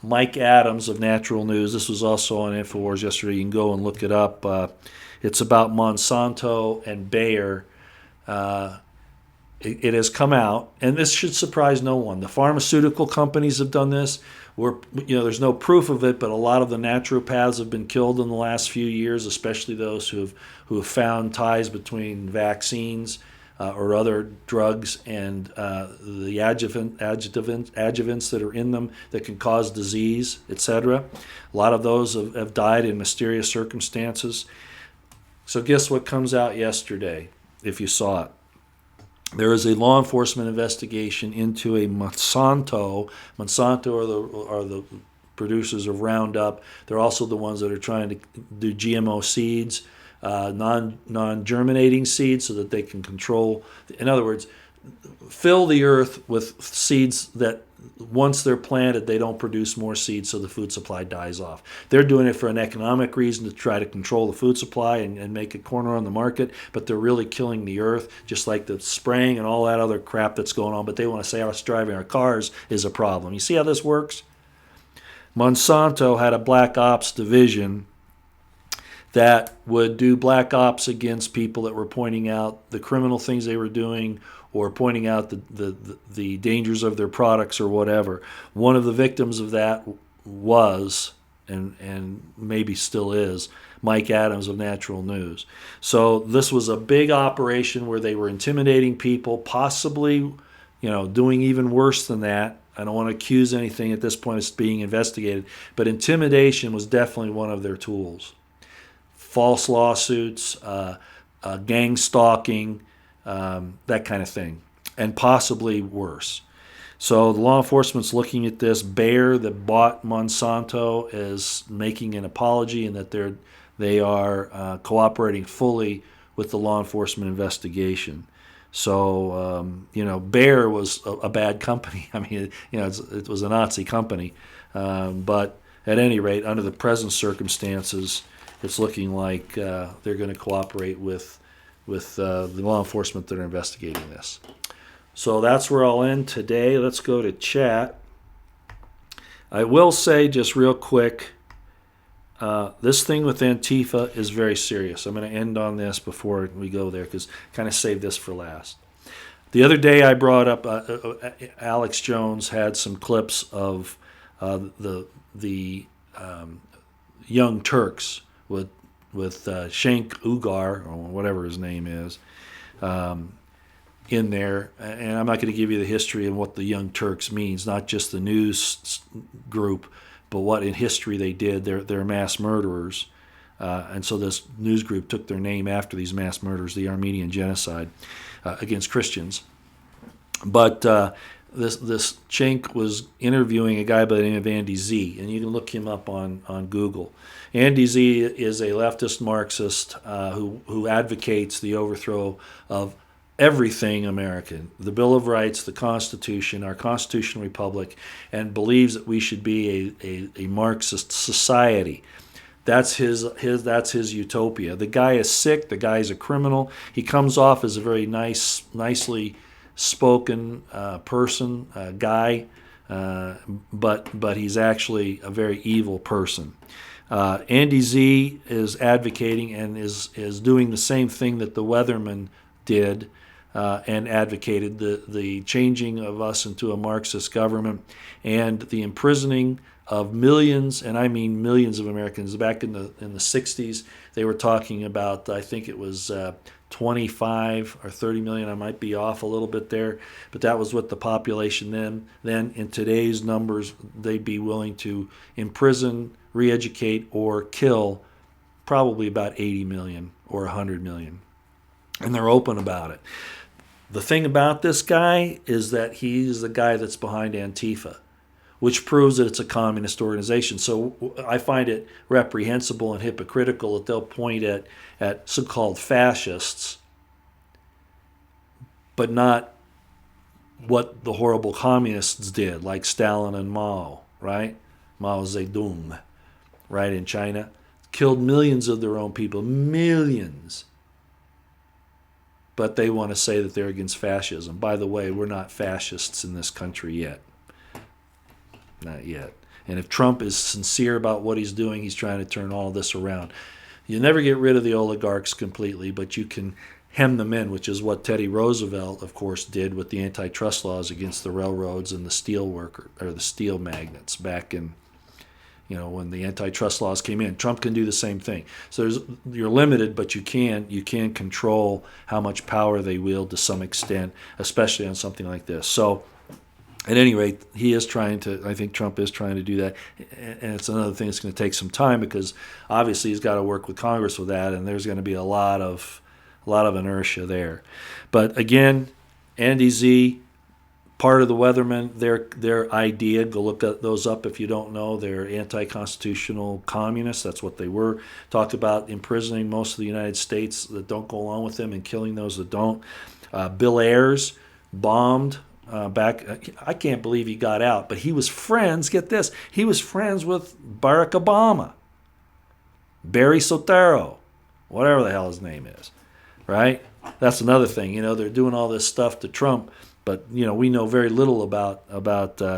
Speaker 1: Mike Adams of Natural News. This was also on InfoWars yesterday. You can go and look it up. It's about Monsanto and Bayer. It has come out, and this should surprise no one. The pharmaceutical companies have done this. There's no proof of it, but a lot of the naturopaths have been killed in the last few years, especially those who have found ties between vaccines or other drugs and the adjuvants that are in them that can cause disease, etc. A lot of those have died in mysterious circumstances. So guess what comes out yesterday, if you saw it? There is a law enforcement investigation into a Monsanto. Monsanto are the producers of Roundup. They're also the ones that are trying to do GMO seeds, non-germinating seeds, so that they can control. In other words, fill the earth with seeds that once they're planted, they don't produce more seeds, so the food supply dies off. They're doing it for an economic reason to try to control the food supply and make a corner on the market, but they're really killing the earth, just like the spraying and all that other crap that's going on. But they want to say us driving our cars is a problem. You see how this works? Monsanto had a black ops division that would do black ops against people that were pointing out the criminal things they were doing or pointing out the dangers of their products or whatever. One of the victims of that was, and maybe still is, Mike Adams of Natural News. So this was a big operation where they were intimidating people, possibly, doing even worse than that. I don't want to accuse anything at this point. It's being investigated, but intimidation was definitely one of their tools. False lawsuits, gang stalking, that kind of thing, and possibly worse. So the law enforcement's looking at this. Bayer, that bought Monsanto, is making an apology and that they are cooperating fully with the law enforcement investigation. So Bayer was a bad company. I mean, it was a Nazi company, but at any rate, under the present circumstances, it's looking like they're going to cooperate with the law enforcement that are investigating this. So that's where I'll end today. Let's go to chat. I will say just real quick, this thing with Antifa is very serious. I'm going to end on this before we go there because kind of save this for last. The other day I brought up Alex Jones had some clips of the Young Turks with Cenk Uygur, or whatever his name is, in there. And I'm not going to give you the history and what the Young Turks means, not just the news group, but what in history they did. They're mass murderers. And so this news group took their name after these mass murders, the Armenian genocide against Christians. But this Cenk was interviewing a guy by the name of Andy Z, and you can look him up on Google. Andy Z is a leftist Marxist who advocates the overthrow of everything American, the Bill of Rights, the Constitution, our constitutional republic, and believes that we should be a Marxist society. That's his utopia. The guy is sick. The guy is a criminal. He comes off as a very nicely spoken person, guy, but he's actually a very evil person. Andy Z is advocating and is doing the same thing that the Weathermen did and advocated, the changing of us into a Marxist government and the imprisoning of millions, and I mean millions of Americans. Back in the 60s, they were talking about, I think it was 25 or 30 million. I might be off a little bit there, but that was what the population then in today's numbers, they'd be willing to imprison, re-educate, or kill probably about 80 million or 100 million. And they're open about it. The thing about this guy is that he's the guy that's behind Antifa, which proves that it's a communist organization. So I find it reprehensible and hypocritical that they'll point at so-called fascists, but not what the horrible communists did, like Stalin and Mao, right? Mao Zedong, right, in China. Killed millions of their own people, millions. but they want to say that they're against fascism. By the way, we're not fascists in this country yet. Not yet. And if Trump is sincere about what he's doing, he's trying to turn all this around. You never get rid of the oligarchs completely, but you can hem them in, which is what Teddy Roosevelt, of course, did with the antitrust laws against the railroads and the steel worker or the steel magnates back in, when the antitrust laws came in. Trump can do the same thing. So you're limited, but you can control how much power they wield to some extent, especially on something like this. So at any rate, I think Trump is trying to do that. And it's another thing that's going to take some time because obviously he's got to work with Congress with that, and there's going to be a lot of inertia there. But again, Andy Z, part of the Weathermen, their idea, go look those up if you don't know, they're anti-constitutional communists. That's what they were. Talked about imprisoning most of the United States that don't go along with them and killing those that don't. Bill Ayers bombed back. I can't believe he got out, but he was friends, get this, he was friends with Barack Obama, Barry Soetoro, whatever the hell his name is, right? That's another thing. They're doing all this stuff to Trump, but we know very little about Obama.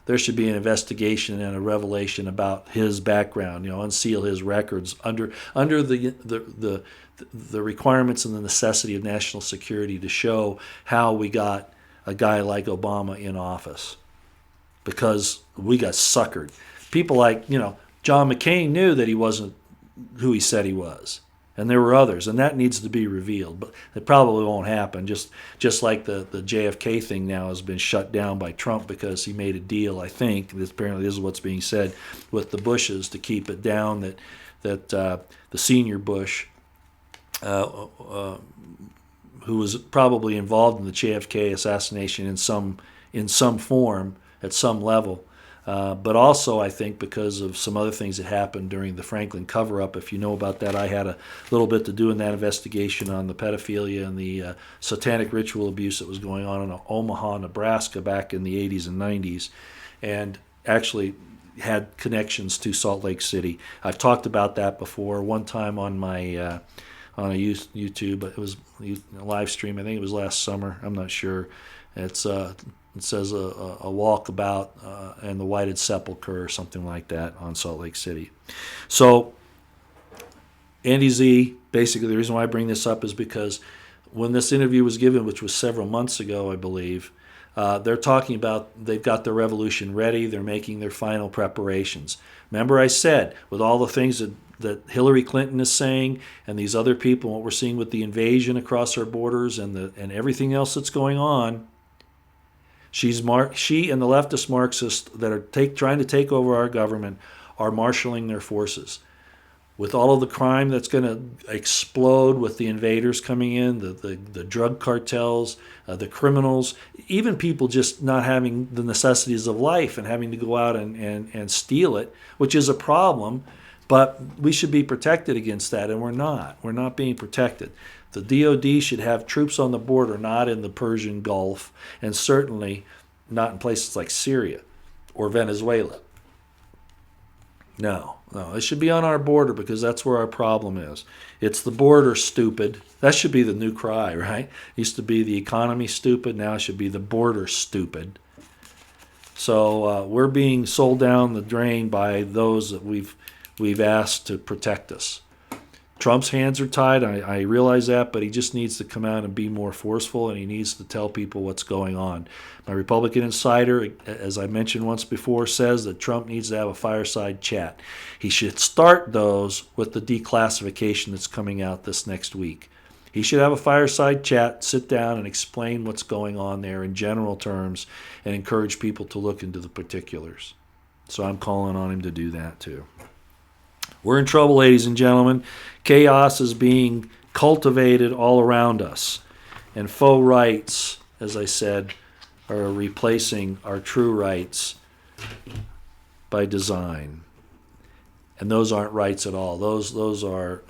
Speaker 1: There should be an investigation and a revelation about his background. Unseal his records under the requirements and the necessity of national security to show how we got a guy like Obama in office, because we got suckered. People like John McCain knew that he wasn't who he said he was. And there were others, and that needs to be revealed. But it probably won't happen, just like the JFK thing now has been shut down by Trump because he made a deal, I think, apparently this is what's being said, with the Bushes to keep it down, that the senior Bush, who was probably involved in the JFK assassination in some form, at some level, but also, I think, because of some other things that happened during the Franklin cover-up. If you know about that, I had a little bit to do in that investigation on the pedophilia and the satanic ritual abuse that was going on in Omaha, Nebraska back in the 80s and 90s, and actually had connections to Salt Lake City. I've talked about that before, one time on my on a YouTube, but it was a live stream. I think it was last summer. I'm not sure. It says a walkabout and the Whited Sepulchre or something like that on Salt Lake City. So Andy Z, basically the reason why I bring this up is because when this interview was given, which was several months ago, I believe, they're talking about they've got their revolution ready. They're making their final preparations. Remember I said, with all the things that Hillary Clinton is saying and these other people, what we're seeing with the invasion across our borders and everything else that's going on, she and the leftist Marxists that are trying to take over our government are marshaling their forces. With all of the crime that's going to explode with the invaders coming in, the drug cartels, the criminals, even people just not having the necessities of life and having to go out and steal it, which is a problem, but we should be protected against that, and we're not. We're not being protected. The DOD should have troops on the border, not in the Persian Gulf, and certainly not in places like Syria or Venezuela. No, it should be on our border because that's where our problem is. It's the border, stupid. That should be the new cry, right? It used to be the economy, stupid. Now it should be the border, stupid. So we're being sold down the drain by those that we've asked to protect us. Trump's hands are tied. I realize that, but he just needs to come out and be more forceful, and he needs to tell people what's going on. My Republican insider, as I mentioned once before, says that Trump needs to have a fireside chat. He should start those with the declassification that's coming out this next week. He should have a fireside chat, sit down and explain what's going on there in general terms and encourage people to look into the particulars. So I'm calling on him to do that too. We're in trouble, ladies and gentlemen. Chaos is being cultivated all around us. And faux rights, as I said, are replacing our true rights by design. And those aren't rights at all. Those are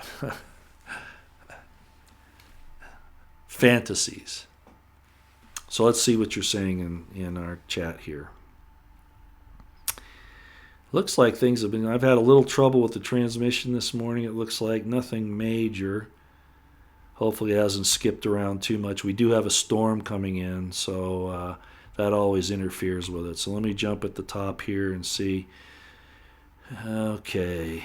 Speaker 1: fantasies. So let's see what you're saying in our chat here. Looks like things have been... I've had a little trouble with the transmission this morning. It looks like nothing major. Hopefully it hasn't skipped around too much. We do have a storm coming in, so that always interferes with it. So let me jump at the top here and see. Okay.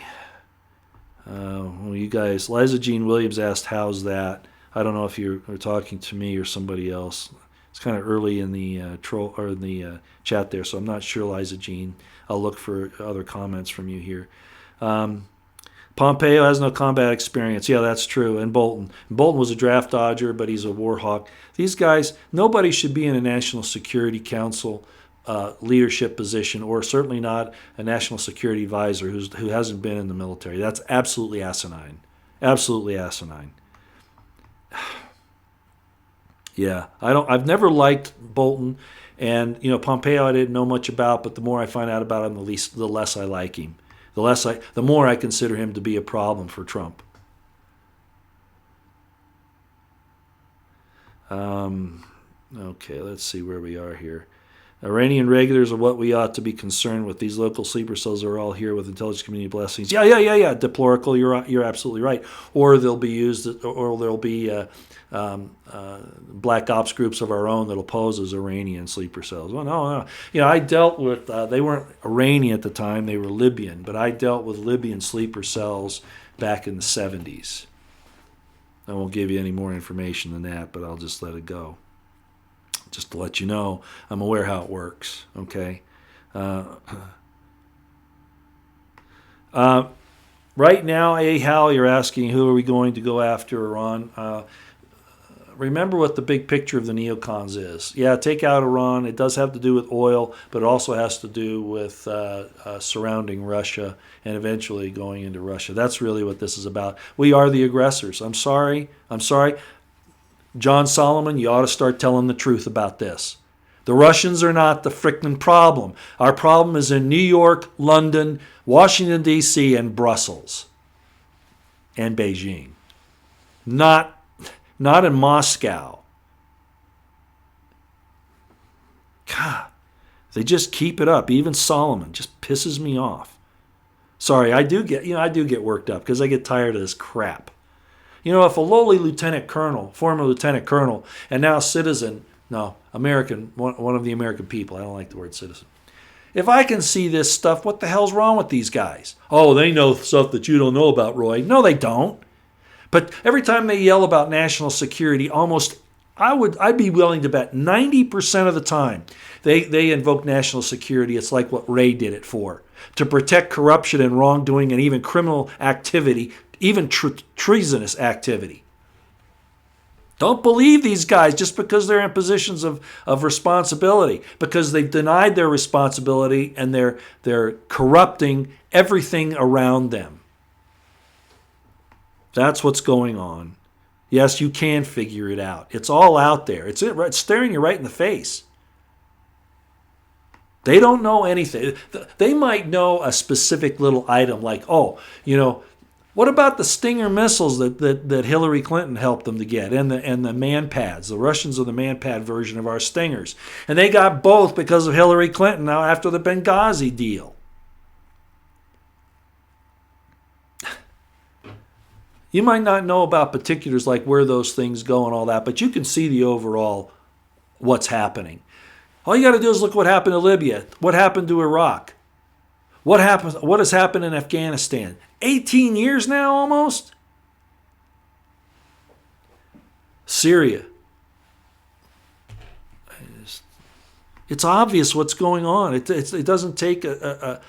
Speaker 1: Well, you guys, Liza Jean Williams asked, "How's that?" I don't know if you're talking to me or somebody else. It's kind of early in the troll or in the chat there, so I'm not sure, Liza Jean. I'll look for other comments from you here. Pompeo has no combat experience. Yeah, that's true. And Bolton. Bolton was a draft dodger, but he's a war hawk. These guys, nobody should be in a National Security Council leadership position, or certainly not a national security advisor who hasn't been in the military. That's absolutely asinine. Absolutely asinine. Yeah, I've never liked Bolton, and Pompeo I didn't know much about, but the more I find out about him, the less I like him. The more I consider him to be a problem for Trump. Okay, let's see where we are here. Iranian regulars are what we ought to be concerned with. These local sleeper cells are all here with intelligence community blessings. Yeah. Deplorable. You're absolutely right. Or they'll be used, or there'll be black ops groups of our own that'll pose as Iranian sleeper cells. Well, no. I dealt with. They weren't Iranian at the time; they were Libyan. But I dealt with Libyan sleeper cells back in the 70s. I won't give you any more information than that, but I'll just let it go. Just to let you know, I'm aware how it works, okay? Right now, Hal, you're asking who are we going to go after Iran? Remember what the big picture of the neocons is. Yeah, take out Iran. It does have to do with oil, but it also has to do with surrounding Russia and eventually going into Russia. That's really what this is about. We are the aggressors. I'm sorry. John Solomon, you ought to start telling the truth about this. The Russians are not the frickin' problem. Our problem is in New York, London, Washington, D.C., and Brussels, and Beijing. Not in Moscow. God, they just keep it up. Even Solomon just pisses me off. Sorry, I do get worked up because I get tired of this crap. If a lowly former lieutenant colonel, and now citizen, American, one of the American people, I don't like the word citizen. If I can see this stuff, what the hell's wrong with these guys? Oh, they know stuff that you don't know about, Roy. No, they don't. But every time they yell about national security, I'd be willing to bet 90% of the time they invoke national security. It's like what Ray did it for, to protect corruption and wrongdoing and even criminal activity, even treasonous activity. Don't believe these guys just because they're in positions of responsibility, because they've denied their responsibility and they're corrupting everything around them. That's what's going on. Yes, you can figure it out. It's all out there. It's staring you right in the face. They don't know anything. They might know a specific little item like, what about the Stinger missiles that Hillary Clinton helped them to get, and the man-pads? The Russians are the man-pad version of our Stingers. And they got both because of Hillary Clinton now after the Benghazi deal. You might not know about particulars like where those things go and all that, but you can see the overall what's happening. All you got to do is look what happened to Libya, what happened to Iraq, what has happened in Afghanistan. 18 years now almost? Syria. It's obvious what's going on. It doesn't take a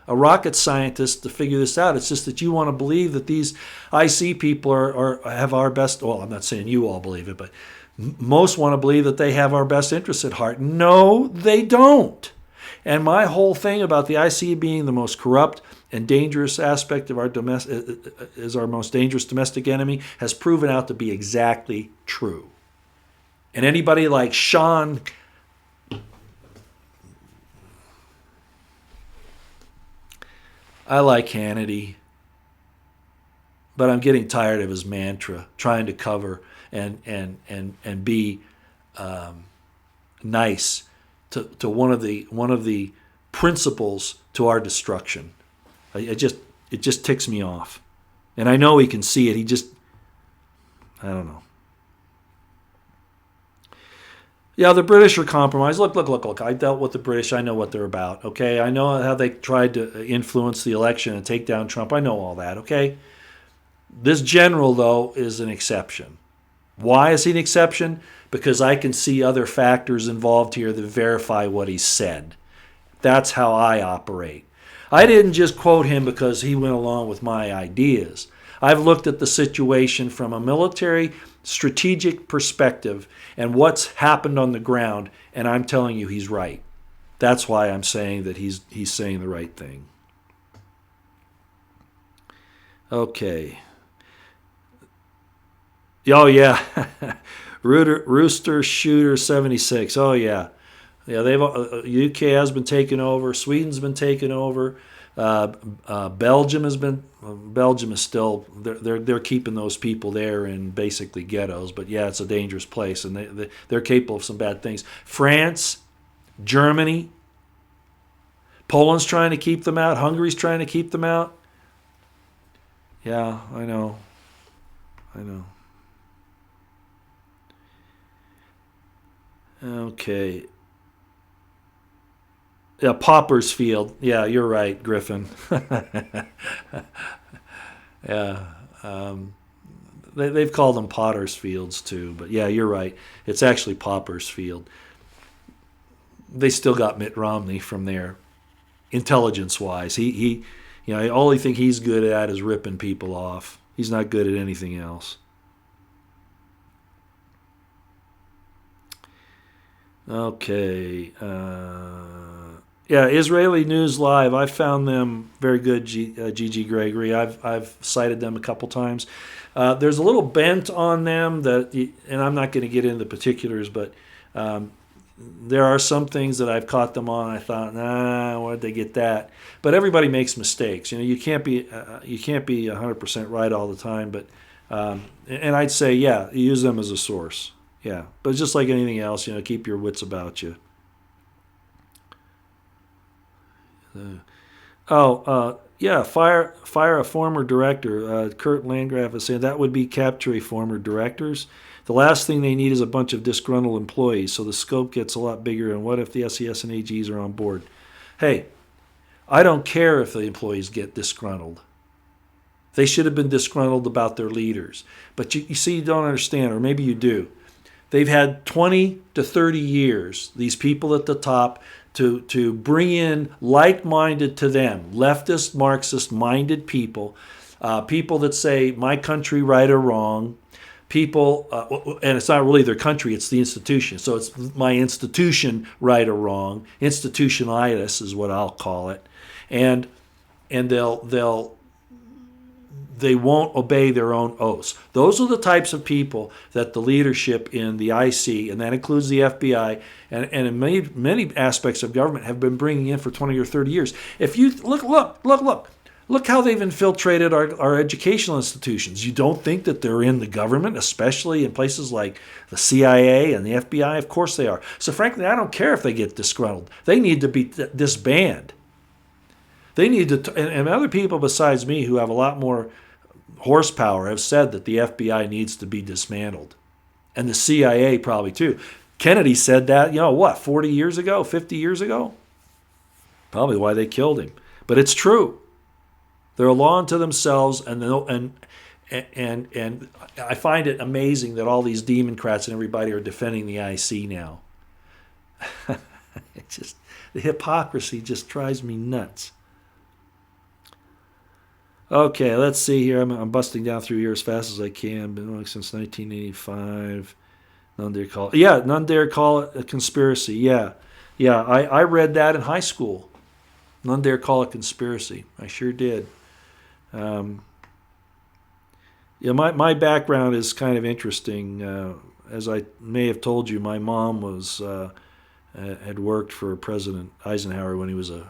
Speaker 1: rocket scientist to figure this out. It's just that you want to believe that these IC people have our best. Well, I'm not saying you all believe it, but most want to believe that they have our best interests at heart. No, they don't. And my whole thing about the IC being the most corrupt and dangerous aspect of our most dangerous domestic enemy has proven out to be exactly true. And anybody like Sean, I like Hannity, but I'm getting tired of his mantra, trying to cover and be nice to one of the principles to our destruction. It just ticks me off. And I know he can see it. He just, I don't know. Yeah, the British are compromised. Look. I dealt with the British. I know what they're about, okay? I know how they tried to influence the election and take down Trump. I know all that, okay? This general, though, is an exception. Why is he an exception? Because I can see other factors involved here that verify what he said. That's how I operate. I didn't just quote him because he went along with my ideas. I've looked at the situation from a military strategic perspective and what's happened on the ground, and I'm telling you he's right. That's why I'm saying that he's saying the right thing. Okay. Oh yeah, Rooster Shooter 76. Oh yeah, They've UK has been taken over. Sweden's been taken over. Belgium has been. Belgium is still. They're keeping those people there in basically ghettos. But yeah, it's a dangerous place, and they're capable of some bad things. France, Germany, Poland's trying to keep them out. Hungary's trying to keep them out. Yeah, I know. Okay. Yeah, Pauper's Field. Yeah, you're right, Griffin. Yeah. They've called them Potter's Fields too, but yeah, you're right. It's actually Pauper's Field. They still got Mitt Romney from there, intelligence-wise. The only thing he's good at is ripping people off. He's not good at anything else. Okay. Yeah, Israeli News Live. I found them very good. Gigi Gregory. I've cited them a couple times. There's a little bent on them and I'm not going to get into the particulars, but there are some things that I've caught them on. I thought, nah, why did they get that? But everybody makes mistakes. You can't be 100% right all the time. But and I'd say, yeah, use them as a source. Yeah, but just like anything else, keep your wits about you. Yeah, fire a former director. Kurt Landgraf is saying that would be capture a former directors. The last thing they need is a bunch of disgruntled employees, so the scope gets a lot bigger. And what if the SES and AGs are on board? Hey, I don't care if the employees get disgruntled. They should have been disgruntled about their leaders. But you see, you don't understand, or maybe you do. They've had 20 to 30 years, these people at the top, to bring in like-minded to them, leftist, Marxist-minded people, people that say, my country right or wrong, people, and it's not really their country, it's the institution. So it's my institution right or wrong. Institutionalitis is what I'll call it. And they won't obey their own oaths. Those are the types of people that the leadership in the IC, and that includes the FBI, and in many aspects of government, have been bringing in for 20 or 30 years. If you look how they've infiltrated our educational institutions. You don't think that they're in the government, especially in places like the CIA and the FBI? Of course they are. So frankly, I don't care if they get disgruntled. They need to be disbanded. They need to, and other people besides me who have a lot more horsepower have said that the FBI needs to be dismantled. And the CIA probably too. Kennedy said that, 40 years ago, 50 years ago? Probably why they killed him. But it's true. They're a law unto themselves, and I find it amazing that all these Democrats and everybody are defending the IC now. The hypocrisy just drives me nuts. Okay, let's see here. I'm busting down through here as fast as I can. Been going since 1985. None dare call it a conspiracy. Yeah. I read that in high school. None dare call it conspiracy. I sure did. My background is kind of interesting. As I may have told you, my mom had worked for President Eisenhower when he was a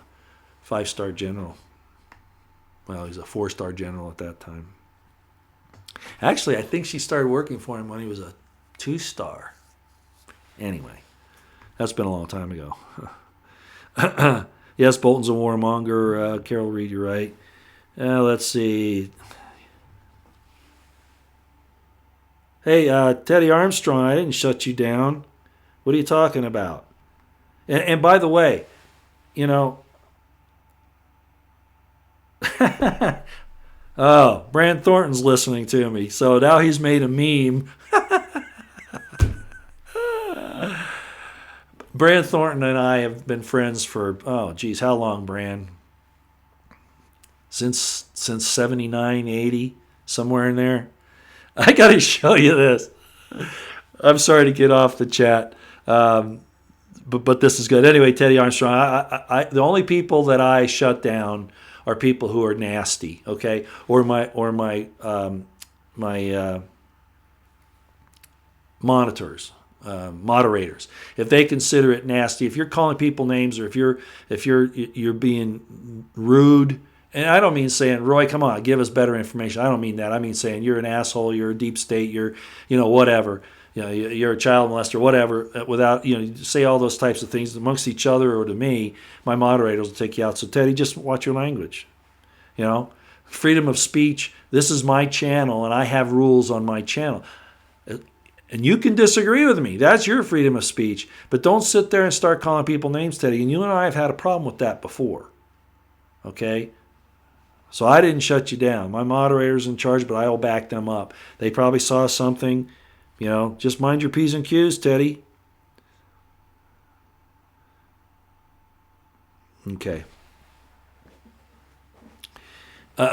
Speaker 1: 5-star general. Well, he's a 4-star general at that time. Actually, I think she started working for him when he was a 2-star. Anyway, that's been a long time ago. Yes, Bolton's a warmonger. Carol Reed, you're right. Let's see. Hey, Teddy Armstrong, I didn't shut you down. What are you talking about? And by the way, you know, oh, Brand Thornton's listening to me, so now he's made a meme. Brand Thornton and I have been friends for, oh geez, how long, Brand? Since 79, 80, somewhere in there. I got to show you this. I'm sorry to get off the chat, but this is good. Anyway, Teddy Armstrong, the only people that I shut down are people who are nasty, okay, or my monitors, moderators. If they consider it nasty, if you're calling people names, or if you're being rude. And I don't mean saying, Roy, come on, give us better information. I don't mean that. I mean saying you're an asshole, you're a deep state, you're, whatever. You're a child molester, whatever. Without, say all those types of things amongst each other or to me, my moderators will take you out. So Teddy, just watch your language. Freedom of speech. This is my channel, and I have rules on my channel. And you can disagree with me. That's your freedom of speech. But don't sit there and start calling people names, Teddy. And you and I have had a problem with that before. Okay? So I didn't shut you down. My moderator's in charge, but I will back them up. They probably saw something. Just mind your P's and Q's, Teddy. Okay.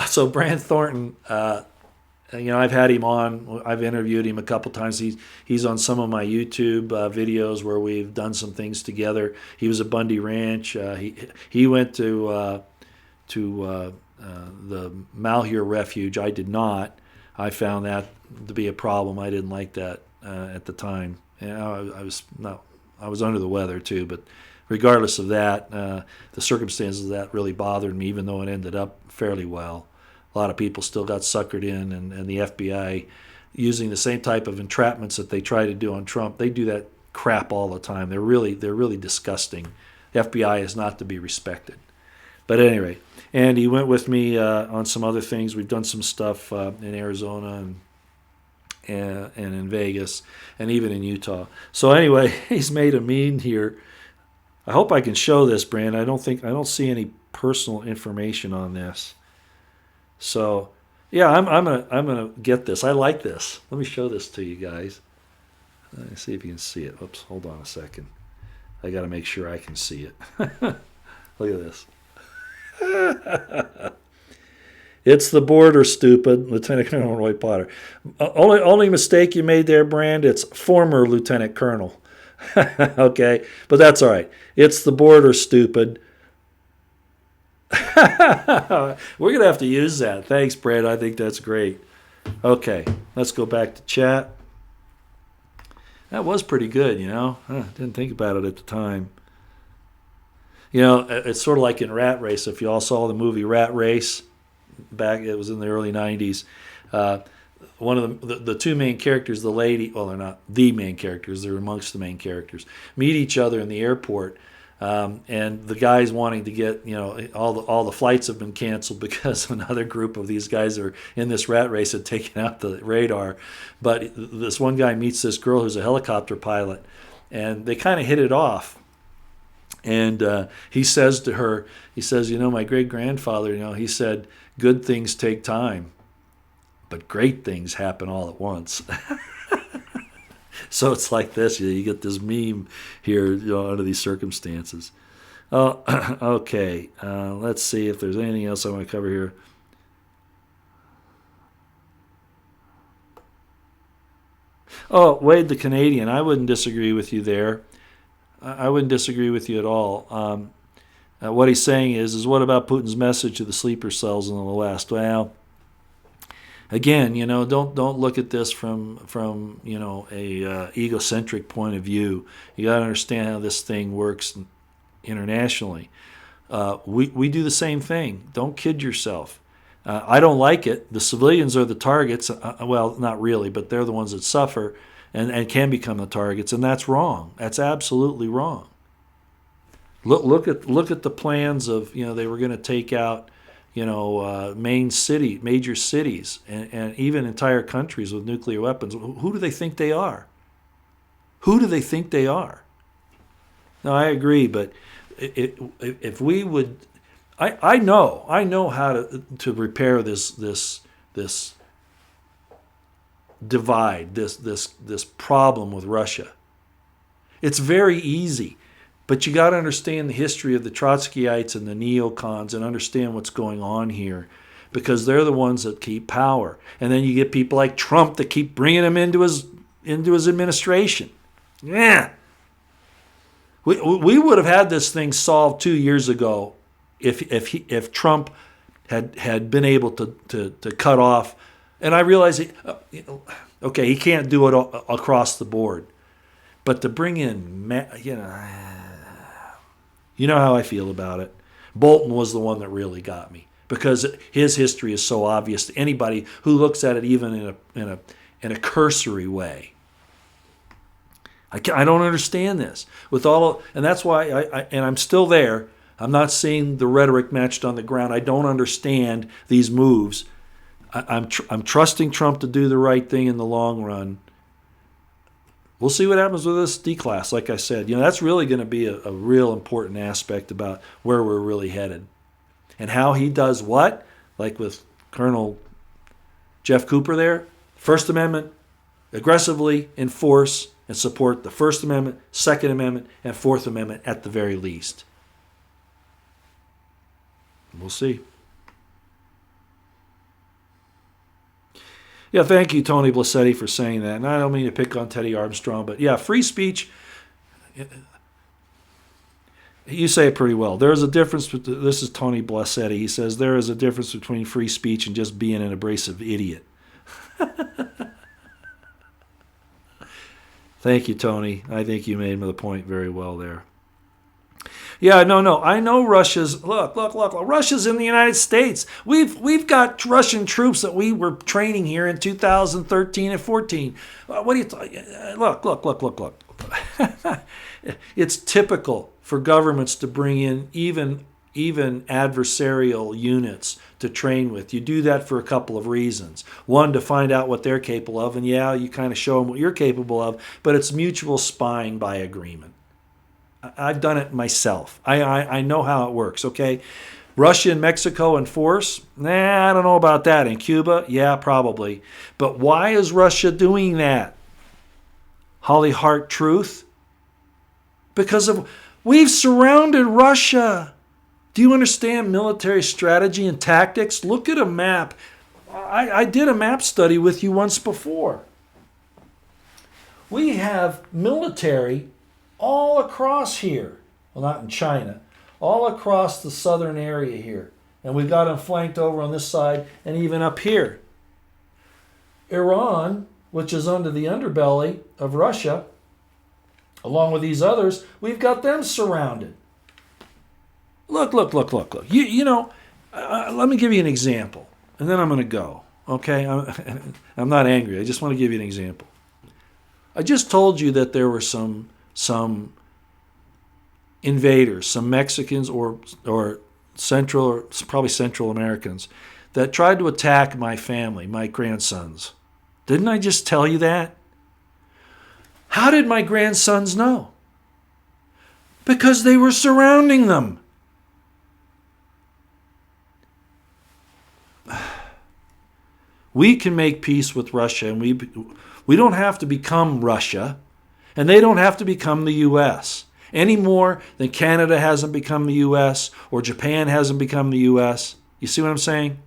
Speaker 1: So Brand Thornton, I've had him on. I've interviewed him a couple times. He's on some of my YouTube videos where we've done some things together. He was at Bundy Ranch. He went to the Malheur Refuge. I did not. I found that to be a problem. I didn't like that at the time. I was under the weather too. But regardless of that, the circumstances of that really bothered me. Even though it ended up fairly well, a lot of people still got suckered in, and the FBI, using the same type of entrapments that they try to do on Trump, they do that crap all the time. They're really disgusting. The FBI is not to be respected. But at any rate, and he went with me on some other things. We've done some stuff in Arizona and in Vegas and even in Utah. So anyway, he's made a meme here. I hope I can show this, Brand. I don't see any personal information on this. So yeah, I'm gonna get this. I like this. Let me show this to you guys. Let me see if you can see it. Oops, hold on a second. I got to make sure I can see it. Look at this. It's the border, stupid, Lieutenant Colonel Roy Potter. Only mistake you made there, Brand, it's former Lieutenant Colonel. Okay, but that's all right. It's the border, stupid. We're going to have to use that. Thanks, Brand. I think that's great. Okay, let's go back to chat. That was pretty good, Didn't think about it at the time. It's sort of like in Rat Race. If you all saw the movie Rat Race, it was in the early 90s. One of the two main characters, the lady, well, they're not the main characters, they're amongst the main characters, meet each other in the airport. And the guy's wanting to get, all the flights have been canceled because another group of these guys are in this rat race had taken out the radar. But this one guy meets this girl who's a helicopter pilot, and they kind of hit it off. And he says to her, my great-grandfather, he said, good things take time, but great things happen all at once. So it's like this. You get this meme here under these circumstances. Okay. Let's see if there's anything else I want to cover here. Oh, Wade the Canadian. I wouldn't disagree with you there. I wouldn't disagree with you at all. What he's saying is what about Putin's message to the sleeper cells in the West? Well, again, don't look at this from a egocentric point of view. You got to understand how this thing works internationally. We do the same thing. Don't kid yourself. I don't like it. The civilians are the targets. Well, not really, but they're the ones that suffer and can become the targets, and that's wrong. That's absolutely wrong. Look at the plans of they were going to take out major cities, and even entire countries with nuclear weapons. Who do they think they are? Who do they think they are? No, I agree, but if we would, I know how to repair this divide, this problem with Russia. It's very easy, but you got to understand the history of the Trotskyites and the neocons and understand what's going on here, because they're the ones that keep power. And then you get people like Trump that keep bringing him into his administration. Yeah. We would have had this thing solved 2 years ago if Trump had been able to cut off. And I realize he can't do it across the board, but to bring in you know how I feel about it. Bolton was the one that really got me, because his history is so obvious to anybody who looks at it even in a cursory way. I don't understand this and that's why I'm still there. I'm not seeing the rhetoric matched on the ground. I don't understand these moves. I'm trusting Trump to do the right thing in the long run. We'll see what happens with this D-class. Like I said, that's really going to be a real important aspect about where we're really headed, and how he does what, like with Colonel Jeff Cooper there. First Amendment, aggressively enforce and support the First Amendment, Second Amendment, and Fourth Amendment at the very least. We'll see. Yeah, thank you, Tony Blassetti, for saying that. And I don't mean to pick on Teddy Armstrong, but yeah, free speech, you say it pretty well. There is a difference. This is Tony Blassetti. He says there is a difference between free speech and just being an abrasive idiot. Thank you, Tony. I think you made the point very well there. Yeah, no. I know Russia's. Look. Russia's in the United States. We've got Russian troops that we were training here in 2013 and 14. What do you? Look. It's typical for governments to bring in even adversarial units to train with. You do that for a couple of reasons. One, to find out what they're capable of, and yeah, you kind of show them what you're capable of, but it's mutual spying by agreement. I've done it myself. I know how it works, okay? Russia and Mexico in force? I don't know about that. In Cuba? Yeah, probably. But why is Russia doing that? Holly Hart truth? Because we've surrounded Russia. Do you understand military strategy and tactics? Look at a map. I did a map study with you once before. We have military all across here. Well, not in China. All across the southern area here. And we've got them flanked over on this side and even up here. Iran, which is under the underbelly of Russia, along with these others, we've got them surrounded. Look. Let me give you an example, and then I'm going to go. Okay? I'm not angry. I just want to give you an example. I just told you that there were some invaders, some Mexicans or probably Central Americans, that tried to attack my family, my grandsons. Didn't I just tell you that? How did my grandsons know? Because they were surrounding them. We can make peace with Russia, and we don't have to become Russia, and they don't have to become the U.S. any more than Canada hasn't become the U.S. or Japan hasn't become the U.S. You see what I'm saying?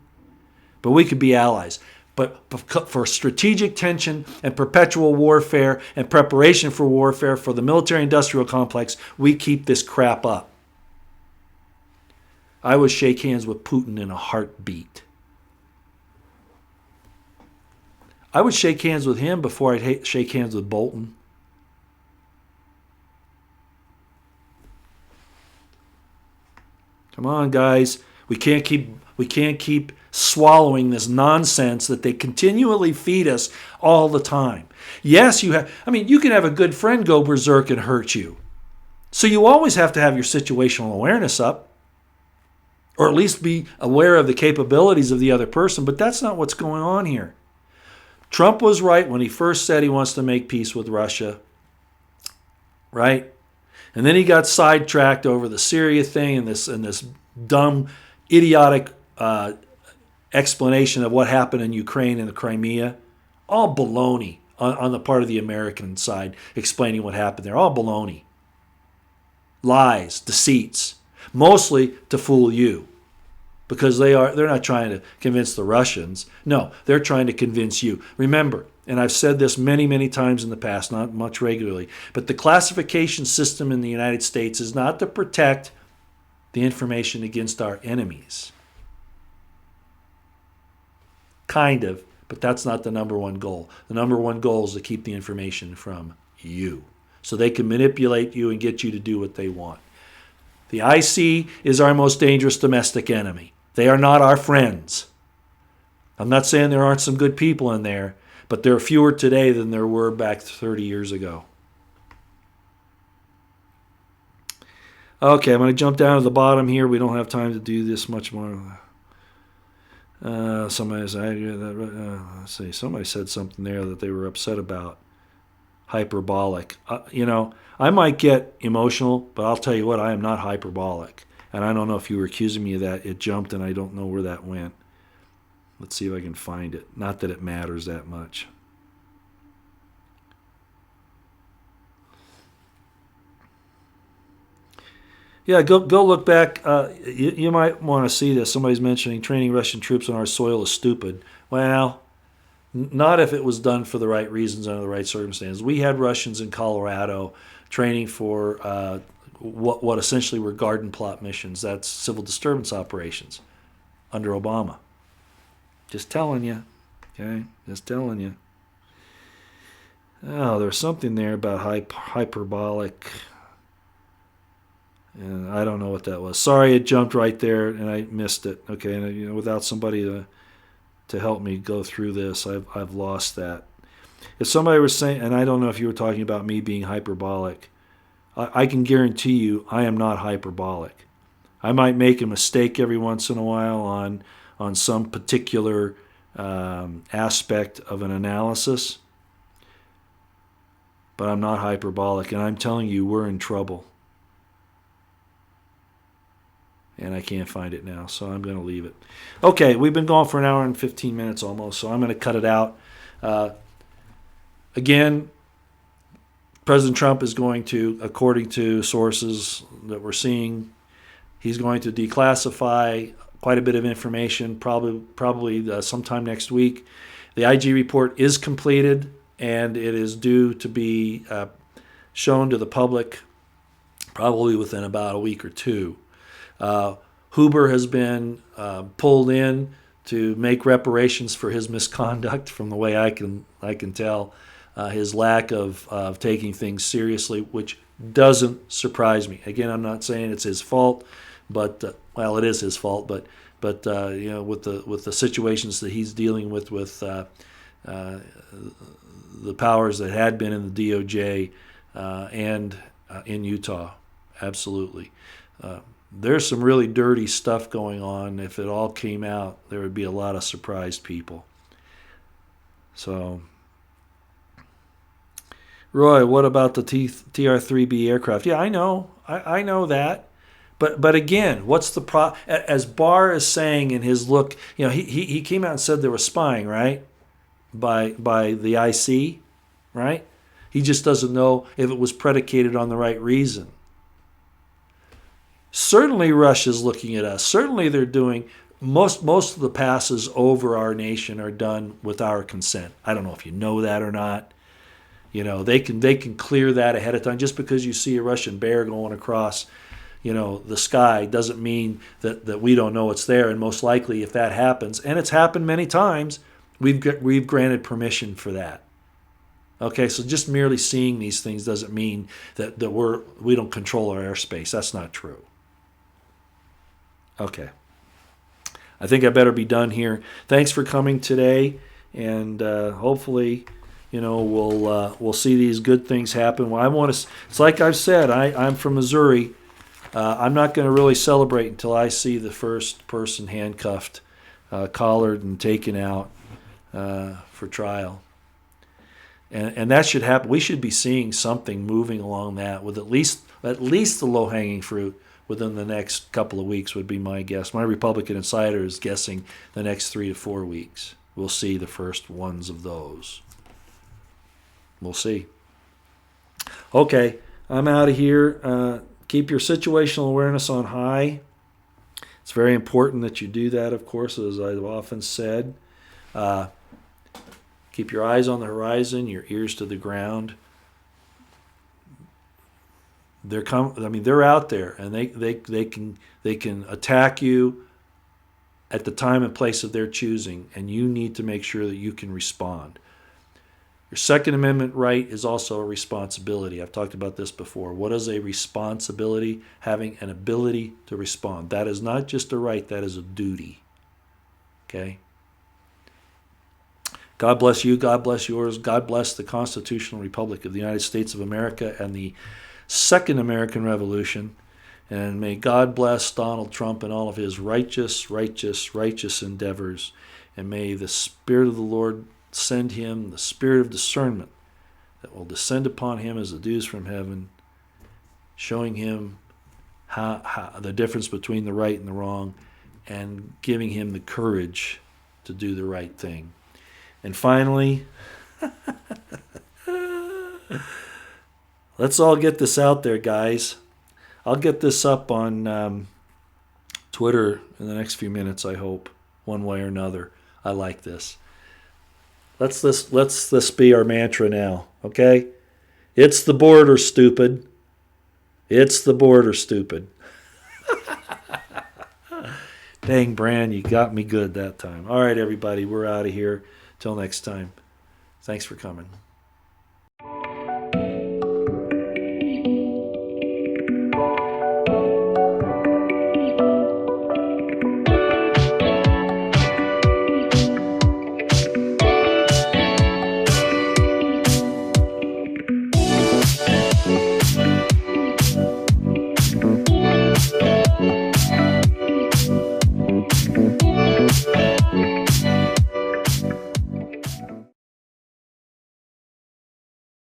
Speaker 1: But we could be allies. But for strategic tension and perpetual warfare and preparation for warfare for the military-industrial complex, we keep this crap up. I would shake hands with Putin in a heartbeat. I would shake hands with him before I'd shake hands with Bolton. Come on, guys. We can't keep swallowing this nonsense that they continually feed us all the time. Yes, you can have a good friend go berserk and hurt you. So you always have to have your situational awareness up. or at least be aware of the capabilities of the other person. But that's not what's going on here. Trump was right when he first said he wants to make peace with Russia, right? And then he got sidetracked over the Syria thing and this dumb, idiotic explanation of what happened in Ukraine and the Crimea. All baloney on the part of the American side, explaining what happened there. All baloney. Lies, deceits, mostly to fool you. Because they're not trying to convince the Russians. No, they're trying to convince you. Remember, and I've said this many, many times in the past, not much regularly, but the classification system in the United States is not to protect the information against our enemies. Kind of, but that's not the number one goal. The number one goal is to keep the information from you, so they can manipulate you and get you to do what they want. The IC is our most dangerous domestic enemy. They are not our friends. I'm not saying there aren't some good people in there, but there are fewer today than there were back 30 years ago. Okay, I'm going to jump down to the bottom here. We don't have time to do this much more. Somebody said something there that they were upset about. Hyperbolic. I might get emotional, but I'll tell you what, I am not hyperbolic. And I don't know if you were accusing me of that. It jumped, and I don't know where that went. Let's see if I can find it. Not that it matters that much. Yeah, go look back. You might want to see this. Somebody's mentioning training Russian troops on our soil is stupid. Well, not if it was done for the right reasons under the right circumstances. We had Russians in Colorado training for what essentially were garden plot missions. That's civil disturbance operations under Obama. Just telling you. Okay? Just telling you. Oh, there's something there about hyperbolic. And I don't know what that was. Sorry, it jumped right there and I missed it. Okay, and without somebody to help me go through this, I've lost that. If somebody was saying, and I don't know if you were talking about me being hyperbolic, I can guarantee you I am not hyperbolic. I might make a mistake every once in a while on some particular aspect of an analysis, but I'm not hyperbolic, and I'm telling you we're in trouble. And I can't find it now, so I'm going to leave it. Okay, we've been going for an hour and 15 minutes almost, so I'm going to cut it out. Again, President Trump is going to, according to sources that we're seeing, he's going to declassify quite a bit of information, probably sometime next week. The IG report is completed, and it is due to be shown to the public probably within about a week or two. Huber has been pulled in to make reparations for his misconduct, from the way I can tell, his lack of taking things seriously, which doesn't surprise me. Again, I'm not saying it's his fault, but it is his fault. But with the situations that he's dealing with the powers that had been in the DOJ and in Utah, absolutely. There's some really dirty stuff going on. If it all came out, there would be a lot of surprised people. So, Roy, what about the TR-3B aircraft? Yeah, I know. I know that. But again, what's the problem? As Barr is saying in his look, he came out and said there was spying, right? By the IC, right? He just doesn't know if it was predicated on the right reason. Certainly Russia's looking at us. Certainly they're doing, most of the passes over our nation are done with our consent. I don't know if you know that or not. They can clear that ahead of time. Just because you see a Russian bear going across, the sky doesn't mean that we don't know it's there. And most likely if that happens, and it's happened many times, we've granted permission for that. Okay, so just merely seeing these things doesn't mean that we don't control our airspace. That's not true. Okay. I think I better be done here. Thanks for coming today, and hopefully, we'll see these good things happen. Well, it's like I've said, I'm from Missouri. I'm not going to really celebrate until I see the first person handcuffed, collared, and taken out for trial. And that should happen. We should be seeing something moving along that with at least the low-hanging fruit within the next couple of weeks would be my guess. My Republican insider is guessing the next 3 to 4 weeks. We'll see the first ones of those. We'll see. Okay, I'm out of here. Keep your situational awareness on high. It's very important that you do that, of course, as I've often said. Keep your eyes on the horizon, your ears to the ground. They're out there, and they can attack you at the time and place of their choosing, and you need to make sure that you can respond. Your Second Amendment right is also a responsibility. I've talked about this before. What is a responsibility? Having an ability to respond. That is not just a right, that is a duty. Okay? God bless you. God bless yours. God bless the Constitutional Republic of the United States of America and the Second American Revolution. And may God bless Donald Trump and all of his righteous endeavors. And may the Spirit of the Lord send him the spirit of discernment that will descend upon him as the dews from heaven, showing him how the difference between the right and the wrong, and giving him the courage to do the right thing. And finally, let's all get this out there, guys. I'll get this up on Twitter in the next few minutes, I hope, one way or another. I like this. Let's this be our mantra now, okay? It's the border, stupid. It's the border, stupid. Dang, Bran, you got me good that time. All right, everybody, we're out of here. Till next time. Thanks for coming.